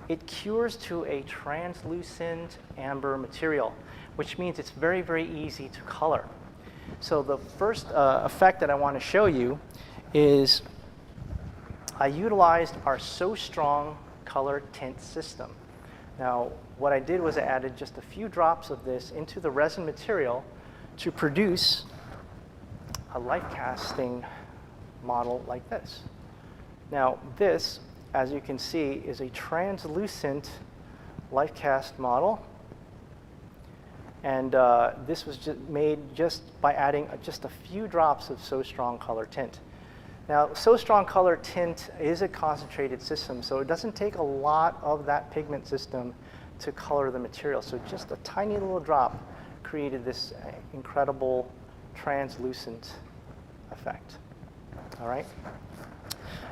It cures to a translucent amber material, which means it's very, very easy to color. So the first effect that I want to show you is I utilized our So Strong color tint system. Now, what I did was I added just a few drops of this into the resin material to produce a Lifecasting model like this. Now, this, as you can see, is a translucent Lifecast model. And this was made just by adding just a few drops of So Strong color tint. Now, So Strong color tint is a concentrated system, so it doesn't take a lot of that pigment system to color the material. So just a tiny little drop created this incredible translucent effect. All right.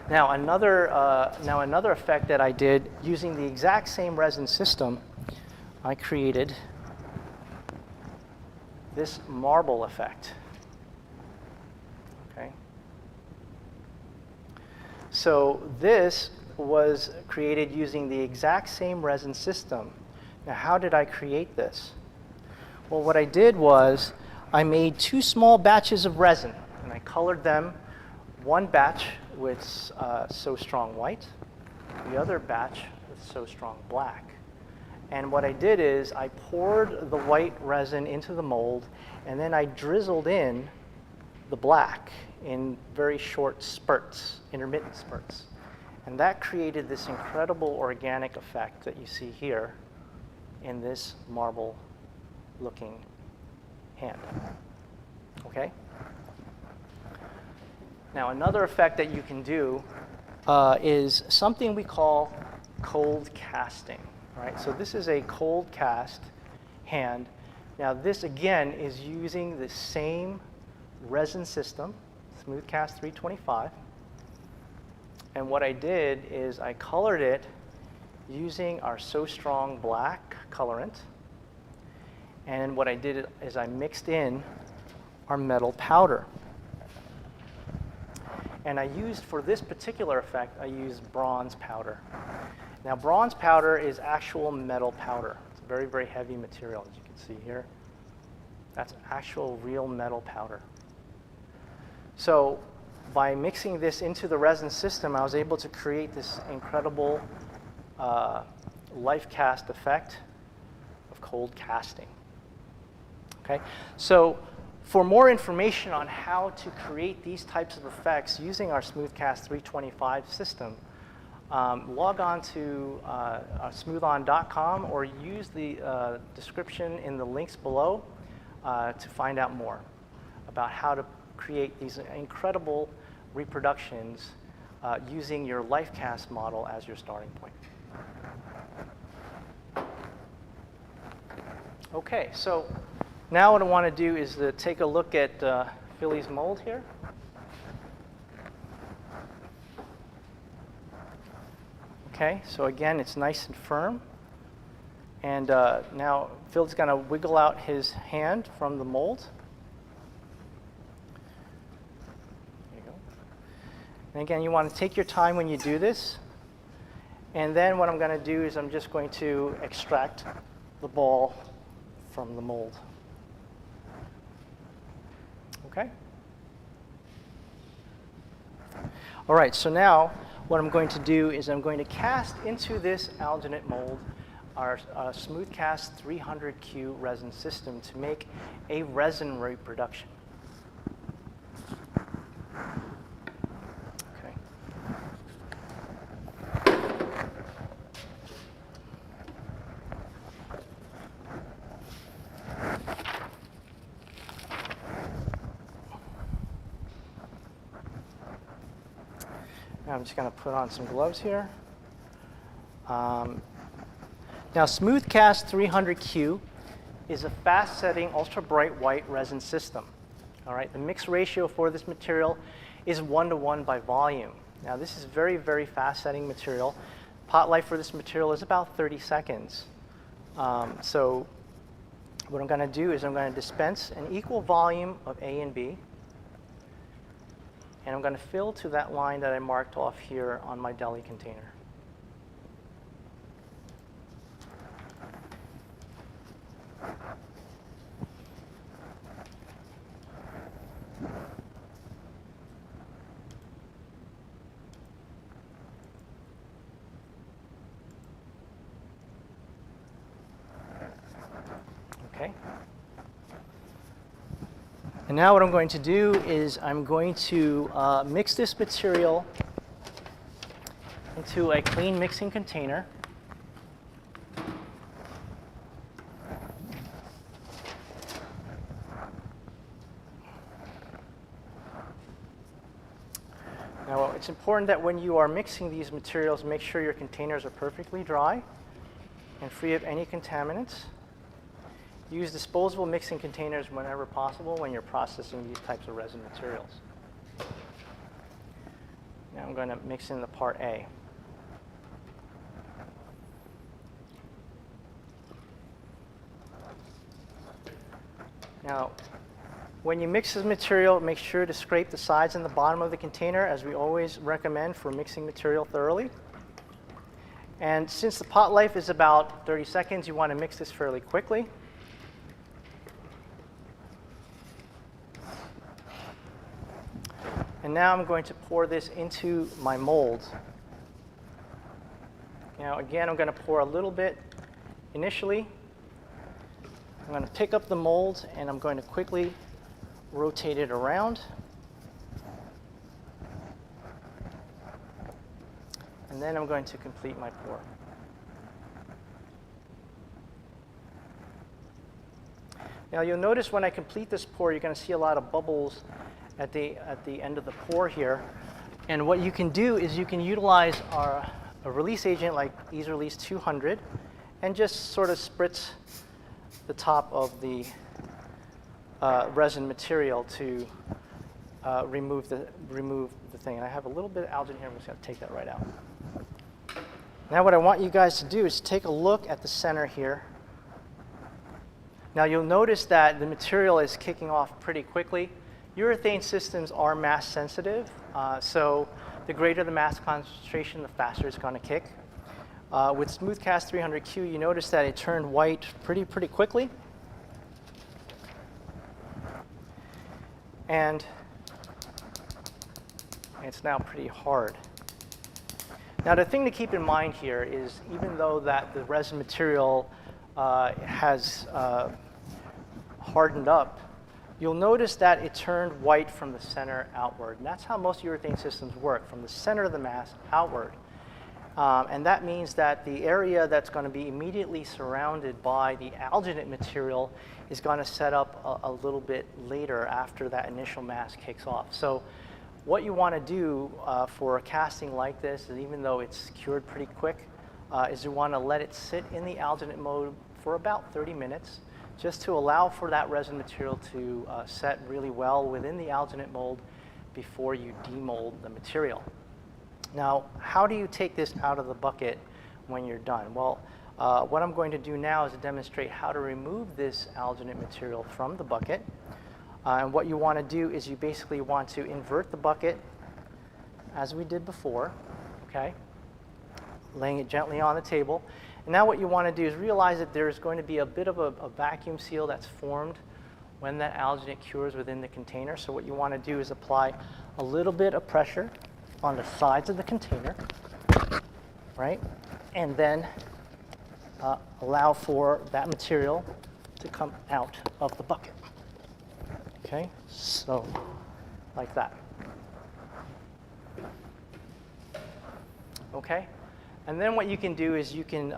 Now another effect that I did using the exact same resin system, I created this marble effect. Okay. So this was created using the exact same resin system. Now, how did I create this? Well, what I did was I made 2 small batches of resin, and I colored them. One batch with So Strong white, the other batch with So Strong black. And what I did is I poured the white resin into the mold, and then I drizzled in the black in very short spurts, intermittent spurts. And that created this incredible organic effect that you see here in this marble-looking hand. Okay? Now, another effect that you can do is something we call cold casting. Right? So this is a cold cast hand. Now this again is using the same resin system, Smoothcast 325. And what I did is I colored it using our So Strong black colorant. And what I did is I mixed in our metal powder. And I used, for this particular effect, I used bronze powder. Now, bronze powder is actual metal powder. It's a very, very heavy material, as you can see here. That's actual real metal powder. So by mixing this into the resin system, I was able to create this incredible life cast effect of cold casting. Okay, so for more information on how to create these types of effects using our SmoothCast 325 system, log on to smoothon.com or use the description in the links below to find out more about how to create these incredible reproductions using your Lifecast model as your starting point. Okay, so now what I want to do is to take a look at Philly's mold here. Okay, so again, it's nice and firm. And now Phil's going to wiggle out his hand from the mold. There you go. And again, you want to take your time when you do this. And then what I'm going to do is I'm just going to extract the ball from the mold. Okay? All right, so now what I'm going to do is I'm going to cast into this alginate mold our SmoothCast 300Q resin system to make a resin reproduction. Okay. Now I'm just going to put on some gloves here. Now, SmoothCast 300Q is a fast-setting, ultra-bright white resin system. All right, the mix ratio for this material is 1:1 by volume. Now, this is very, very fast-setting material. Pot life for this material is about 30 seconds. So what I'm going to do is I'm going to dispense an equal volume of A and B. And I'm going to fill to that line that I marked off here on my deli container. Okay. And now what I'm going to do is I'm going to mix this material into a clean mixing container. Now it's important that when you are mixing these materials, make sure your containers are perfectly dry and free of any contaminants. Use disposable mixing containers whenever possible when you're processing these types of resin materials. Now I'm going to mix in the part A. Now, when you mix this material, make sure to scrape the sides and the bottom of the container, as we always recommend for mixing material thoroughly. And since the pot life is about 30 seconds, you want to mix this fairly quickly. And now I'm going to pour this into my mold. Now again, I'm going to pour a little bit initially. I'm going to pick up the mold and I'm going to quickly rotate it around. And then I'm going to complete my pour. Now you'll notice when I complete this pour, you're going to see a lot of bubbles at the end of the pour here. And what you can do is you can utilize a release agent like Ease Release 200 and just sort of spritz the top of the resin material to remove the thing. And I have a little bit of algin here. I'm just going to take that right out. Now what I want you guys to do is take a look at the center here. Now you'll notice that the material is kicking off pretty quickly. Urethane systems are mass sensitive, so the greater the mass concentration, the faster it's going to kick. With SmoothCast 300Q, you notice that it turned white pretty quickly. And and it's now pretty hard. Now the thing to keep in mind here is even though that the resin material has hardened up, you'll notice that it turned white from the center outward. And that's how most urethane systems work, from the center of the mass outward. And that means that the area that's going to be immediately surrounded by the alginate material is going to set up a little bit later after that initial mass kicks off. So what you want to do for a casting like this, and even though it's cured pretty quick, is you want to let it sit in the alginate mode for about 30 minutes, just to allow for that resin material to set really well within the alginate mold before you demold the material. Now, how do you take this out of the bucket when you're done? Well, what I'm going to do now is to demonstrate how to remove this alginate material from the bucket. And what you want to do is you basically want to invert the bucket as we did before, okay? Laying it gently on the table. And now what you want to do is realize that there's going to be a bit of a vacuum seal that's formed when that alginate cures within the container. So what you want to do is apply a little bit of pressure on the sides of the container, right? And then allow for that material to come out of the bucket. Okay, so like that. Okay, and then what you can do is you can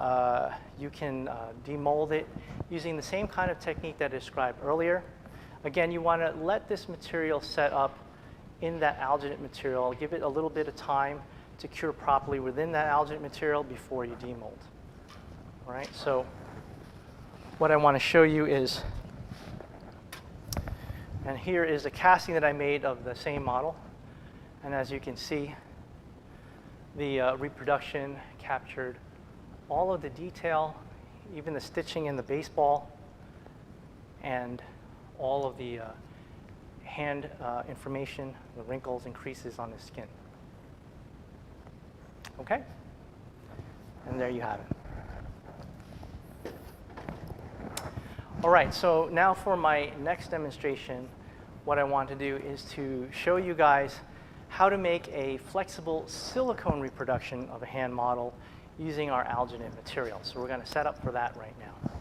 demold it using the same kind of technique that I described earlier. Again, you want to let this material set up in that alginate material, give it a little bit of time to cure properly within that alginate material before you demold. All right, so what I want to show you is, and here is a casting that I made of the same model. And as you can see, the reproduction captured all of the detail, even the stitching in the baseball, and all of the hand information, the wrinkles and creases on the skin. Okay? And there you have it. All right, so now for my next demonstration, what I want to do is to show you guys how to make a flexible silicone reproduction of a hand model using our alginate material. So we're going to set up for that right now.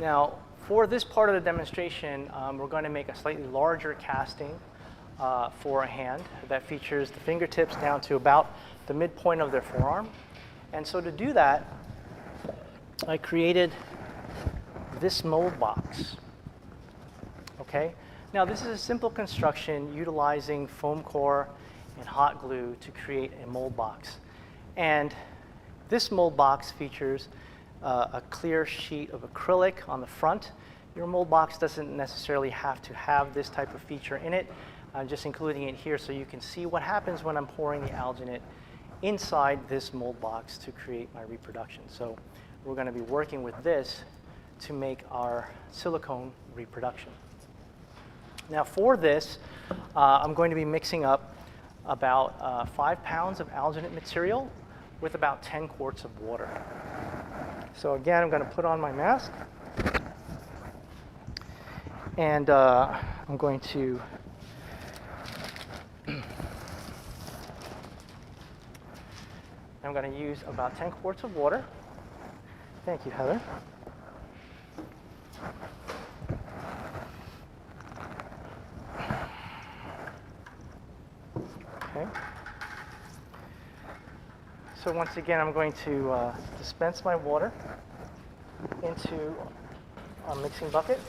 Now, for this part of the demonstration, we're going to make a slightly larger casting for a hand that features the fingertips down to about the midpoint of their forearm. And so to do that, I created this mold box. Okay? Now, this is a simple construction utilizing foam core and hot glue to create a mold box. And this mold box features a clear sheet of acrylic on the front. Your mold box doesn't necessarily have to have this type of feature in it. I'm just including it here so you can see what happens when I'm pouring the alginate inside this mold box to create my reproduction. So we're going to be working with this to make our silicone reproduction. Now for this, I'm going to be mixing up about 5 pounds of alginate material with about 10 quarts of water. So again, I'm going to put on my mask, and I'm going to use about 10 quarts of water. Thank you, Heather. Okay. So once again, I'm going to dispense my water into a mixing bucket.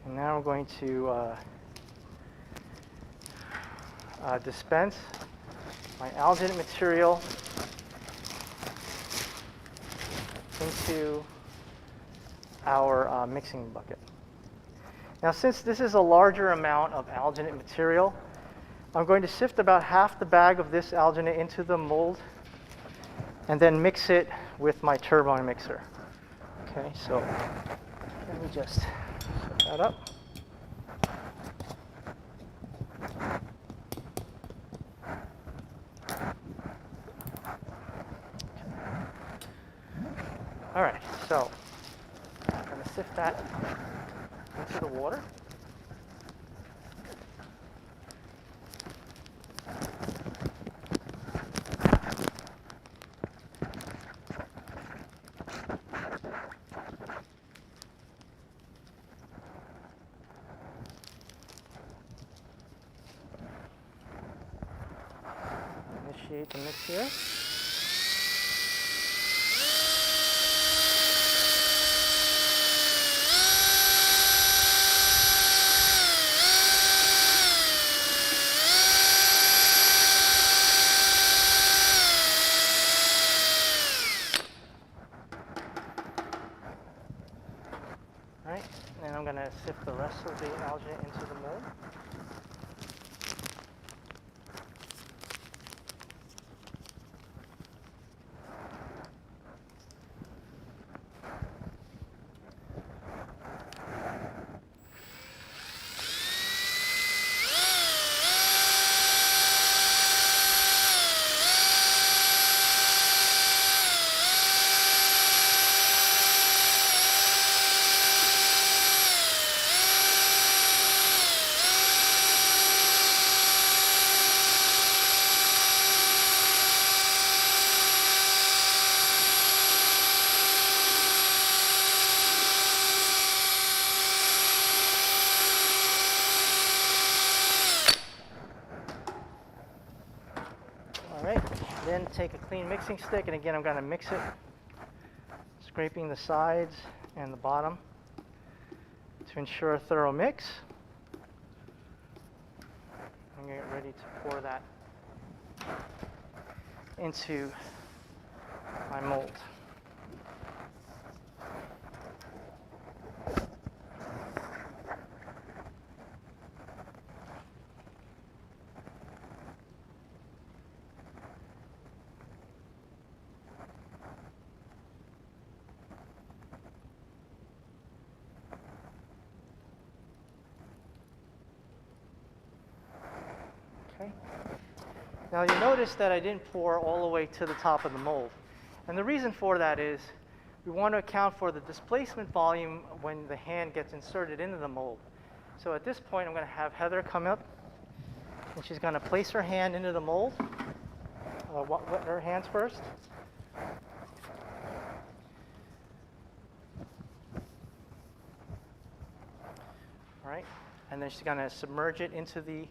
And now I'm going to dispense my alginate material into our mixing bucket. Now, since this is a larger amount of alginate material, I'm going to sift about half the bag of this alginate into the mold and then mix it with my turbine mixer. Okay, so let me just set that up. All right, so I'm going to sift that into the water. Initiate the mix here. All right, and I'm going to sift the rest of the alginate into the mold. All right, then take a clean mixing stick, and again, I'm going to mix it, scraping the sides and the bottom to ensure a thorough mix. I'm going to get ready to pour that into my mold. Okay. Now you notice that I didn't pour all the way to the top of the mold. And the reason for that is we want to account for the displacement volume when the hand gets inserted into the mold. So at this point, I'm going to have Heather come up, and she's going to place her hand into the mold. Wet her hands first. All right, and then she's going to submerge it into the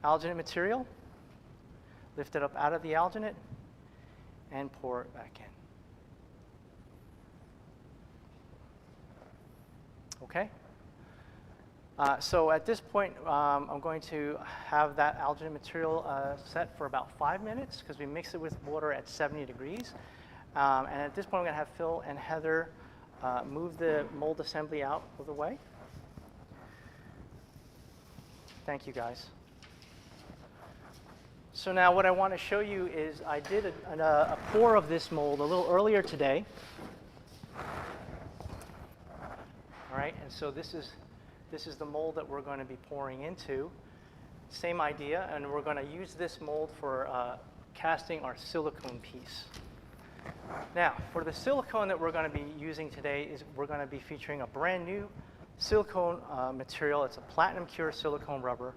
alginate material, lift it up out of the alginate, and pour it back in. Okay? So at this point, I'm going to have that alginate material set for about 5 minutes because we mix it with water at 70 degrees. And at this point, I'm going to have Phil and Heather move the mold assembly out of the way. Thank you, guys. So now what I want to show you is I did a pour of this mold a little earlier today. All right, and so this is the mold that we're going to be pouring into. Same idea, and we're going to use this mold for casting our silicone piece. Now, for the silicone that we're going to be using today, we're going to be featuring a brand new silicone material. It's a platinum cure silicone rubber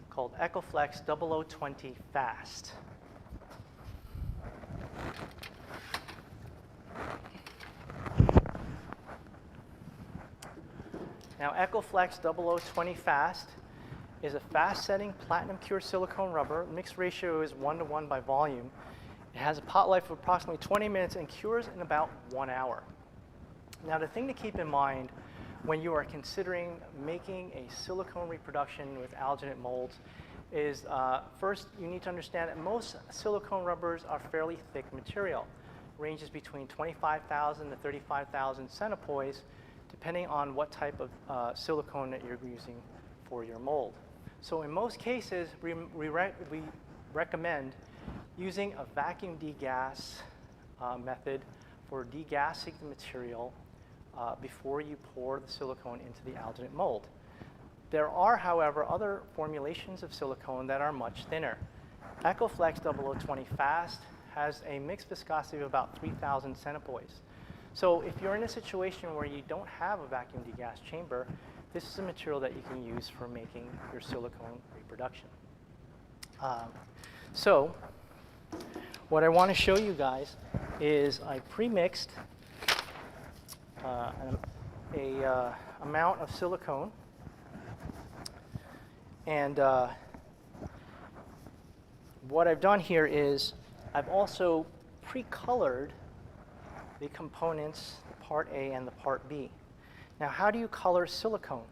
called Accu-Flex 0020 Fast. Now, Accu-Flex 0020 Fast is a fast-setting platinum cure silicone rubber. Mix ratio is 1:1 by volume. It has a pot life of approximately 20 minutes and cures in about 1 hour. Now, the thing to keep in mind when you are considering making a silicone reproduction with alginate molds is first you need to understand that most silicone rubbers are fairly thick material. Ranges between 25,000 to 35,000 centipoise, depending on what type of silicone that you're using for your mold. So in most cases, we recommend using a vacuum degas method for degassing the material before you pour the silicone into the alginate mold. There are, however, other formulations of silicone that are much thinner. EcoFlex 0020 Fast has a mixed viscosity of about 3,000 centipoise. So if you're in a situation where you don't have a vacuum degas chamber, this is a material that you can use for making your silicone reproduction. So what I want to show you guys is I pre-mixed an amount of silicone, and what I've done here is I've also pre-colored the components, the part A and the part B. Now, how do you color silicone?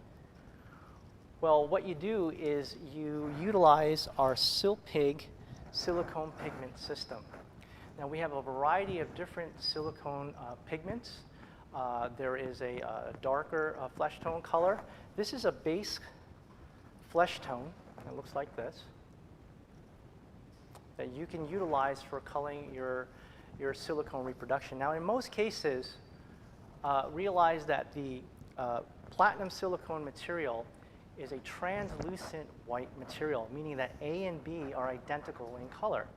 Well, what you do is you utilize our Silpig silicone pigment system. Now, we have a variety of different silicone pigments. There is a darker flesh tone color. This is a base flesh tone. It looks like this, that you can utilize for coloring your silicone reproduction. Now, in most cases, realize that the platinum silicone material is a translucent white material, meaning that A and B are identical in color.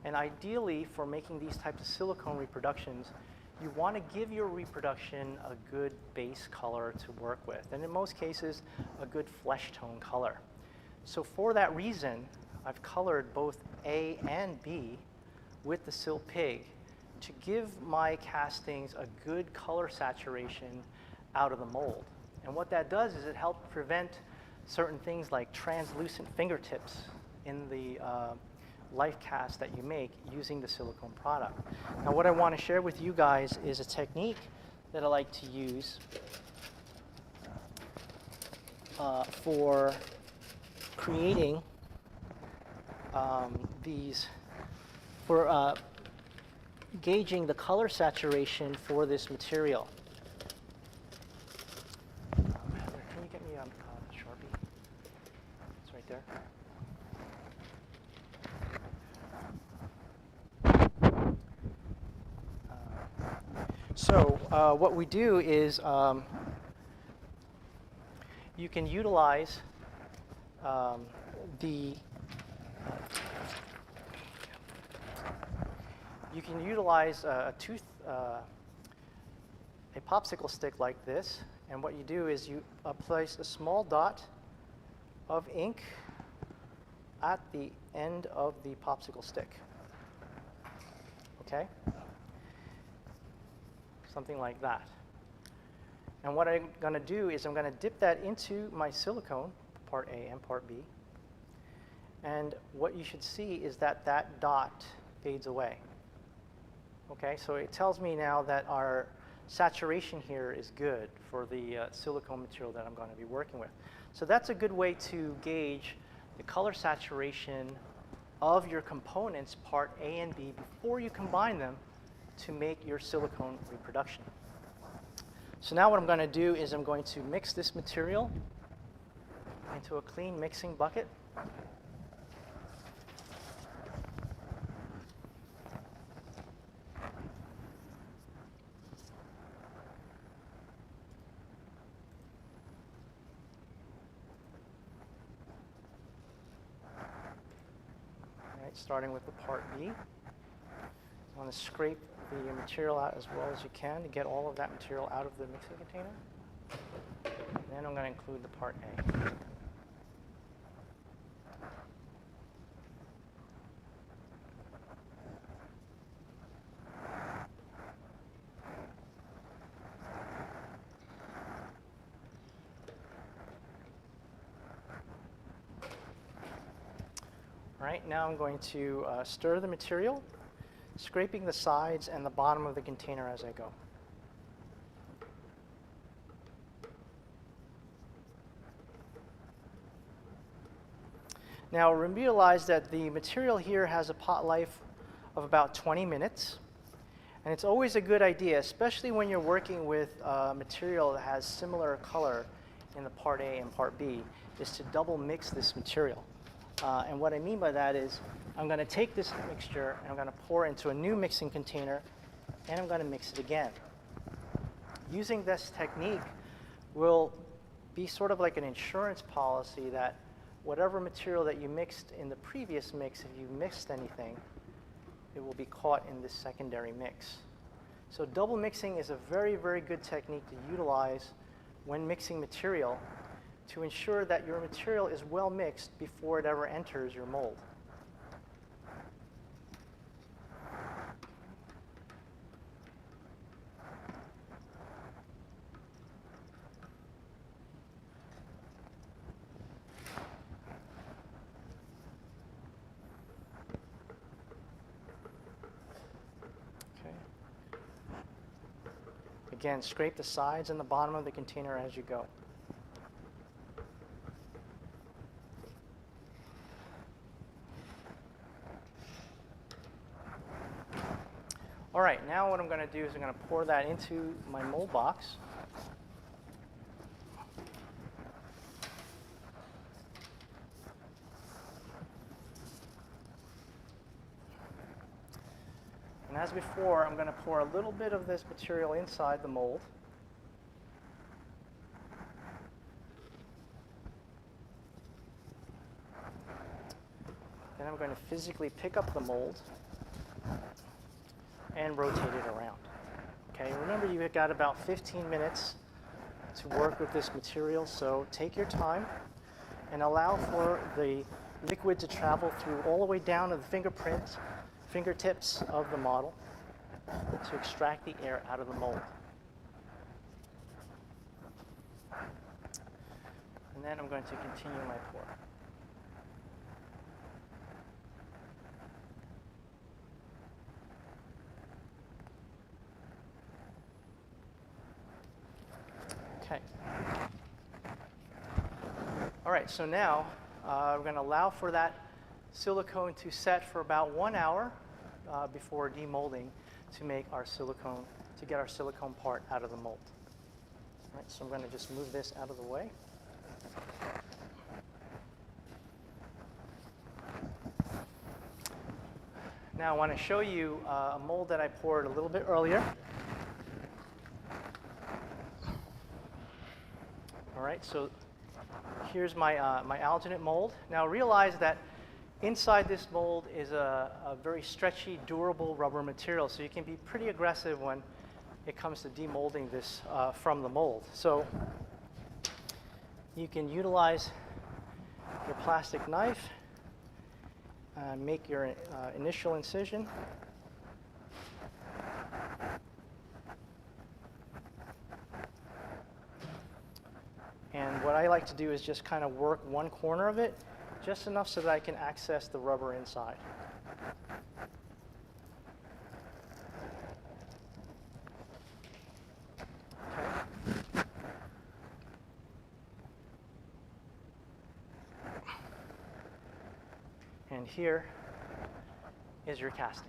And ideally, for making these types of silicone reproductions, you want to give your reproduction a good base color to work with, and in most cases, a good flesh tone color. So for that reason, I've colored both A and B with the Silpig to give my castings a good color saturation out of the mold. And what that does is it helps prevent certain things like translucent fingertips in the life cast that you make using the silicone product. Now, what I want to share with you guys is a technique that I like to use for creating gauging the color saturation for this material. Heather, can you get me a Sharpie? It's right there. So what we do is you can utilize a popsicle stick like this, and what you do is you place a small dot of ink at the end of the popsicle stick. Okay? Something like that. And what I'm going to do is I'm going to dip that into my silicone, part A and part B, and what you should see is that that dot fades away. Okay, so it tells me now that our saturation here is good for the silicone material that I'm going to be working with. So that's a good way to gauge the color saturation of your components, part A and B, before you combine them to make your silicone reproduction. So now what I'm going to do is I'm going to mix this material into a clean mixing bucket. Starting with the part B. You want to scrape the material out as well as you can to get all of that material out of the mixing container. And then I'm going to include the part A. All right, now I'm going to stir the material, scraping the sides and the bottom of the container as I go. Now realize that the material here has a pot life of about 20 minutes. And it's always a good idea, especially when you're working with material that has similar color in the part A and part B, is to double mix this material. And what I mean by that is I'm going to take this mixture and I'm going to pour it into a new mixing container and I'm going to mix it again. Using this technique will be sort of like an insurance policy that whatever material that you mixed in the previous mix, if you mixed anything, it will be caught in this secondary mix. So double mixing is a very, very good technique to utilize when mixing material to ensure that your material is well mixed before it ever enters your mold. Again, scrape the sides and the bottom of the container as you go. All right, now what I'm going to do is I'm going to pour that into my mold box. And as before, I'm going to pour a little bit of this material inside the mold. Then I'm going to physically pick up the mold and rotate it around. Okay, remember you've got about 15 minutes to work with this material, so take your time and allow for the liquid to travel through all the way down to the fingertips of the model to extract the air out of the mold. And then I'm going to continue my pour. Okay. All right, so now we're going to allow for that silicone to set for about 1 hour before demolding to make our silicone, to get our silicone part out of the mold. All right, so I'm going to just move this out of the way. Now I want to show you a mold that I poured a little bit earlier. All right, so here's my, my alginate mold. Now realize that inside this mold is a very stretchy, durable rubber material, so you can be pretty aggressive when it comes to demolding this from the mold. So you can utilize your plastic knife, make your initial incision. And what I like to do is just kind of work one corner of it, just enough so that I can access the rubber inside. Okay. And here is your casting.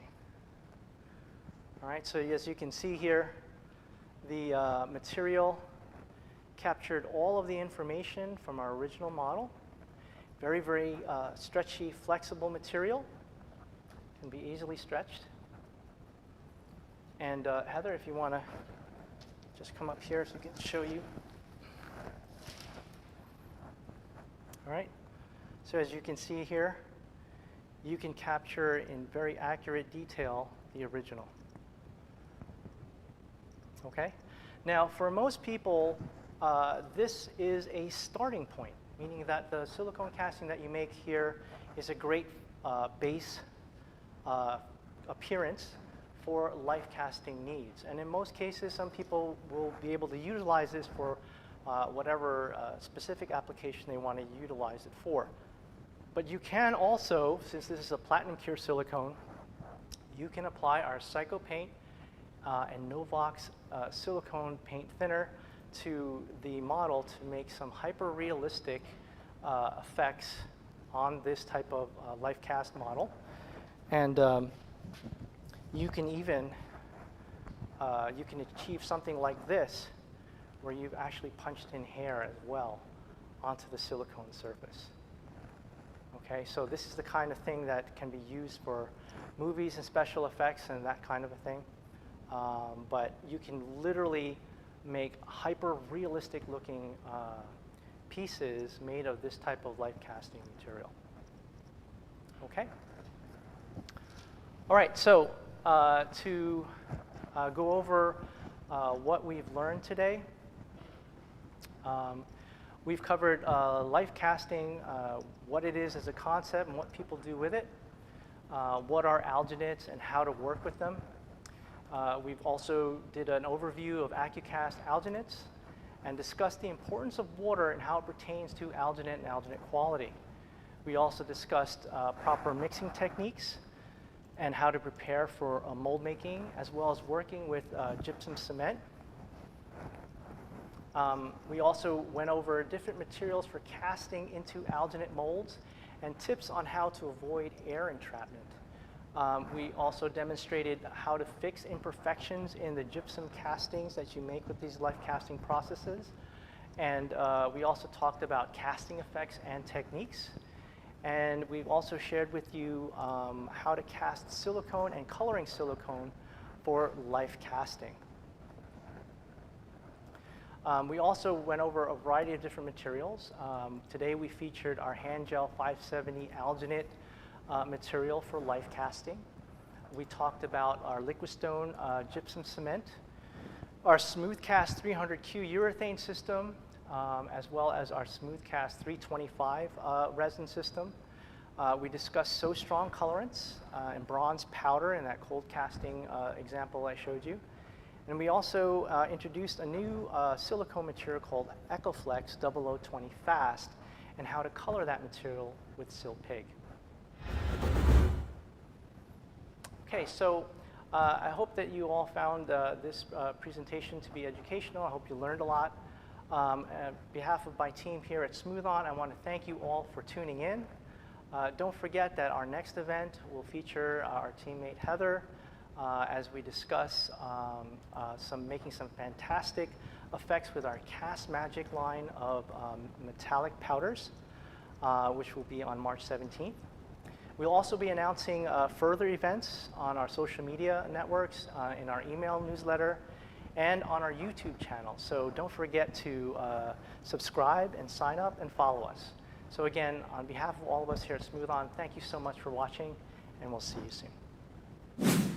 All right, so as you can see here, the material captured all of the information from our original model. Very, very stretchy, flexible material. Can be easily stretched. And Heather, if you want to just come up here so we can show you. All right. So as you can see here, you can capture in very accurate detail the original. Okay. Now, for most people, this is a starting point, meaning that the silicone casting that you make here is a great base appearance for life casting needs. And in most cases, some people will be able to utilize this for whatever specific application they want to utilize it for. But you can also, since this is a platinum cure silicone, you can apply our Psycho Paint and Novox silicone paint thinner to the model to make some hyper-realistic effects on this type of life cast model. And you can even you can achieve something like this, where you've actually punched in hair as well onto the silicone surface. Okay, so this is the kind of thing that can be used for movies and special effects and that kind of a thing. But you can literally make hyper-realistic looking pieces made of this type of life casting material. Okay? All right, so to go over what we've learned today, we've covered life casting, what it is as a concept and what people do with it, what are alginates and how to work with them. We've also did an overview of Accu-Cast alginates and discussed the importance of water and how it pertains to alginate and alginate quality. We also discussed proper mixing techniques and how to prepare for mold making, as well as working with gypsum cement. We also went over different materials for casting into alginate molds and tips on how to avoid air entrapment. We also demonstrated how to fix imperfections in the gypsum castings that you make with these life casting processes. And we also talked about casting effects and techniques. And we've also shared with you how to cast silicone and coloring silicone for life casting. We also went over a variety of different materials. Today we featured our hand gel 570 alginate material for life casting. We talked about our liquid stone gypsum cement, our Smoothcast 300Q urethane system, as well as our Smoothcast 325 resin system. We discussed So Strong colorants and bronze powder in that cold casting example I showed you. And we also introduced a new silicone material called EcoFlex 0020 Fast and how to color that material with Sil Pig. Okay, so I hope that you all found this presentation to be educational. I hope you learned a lot. On behalf of my team here at Smoothon, I want to thank you all for tuning in. Don't forget that our next event will feature our teammate Heather as we discuss making some fantastic effects with our Cast Magic line of metallic powders, which will be on March 17th. We'll also be announcing further events on our social media networks, in our email newsletter, and on our YouTube channel. So don't forget to subscribe and sign up and follow us. So again, on behalf of all of us here at Smoothon, thank you so much for watching, and we'll see you soon.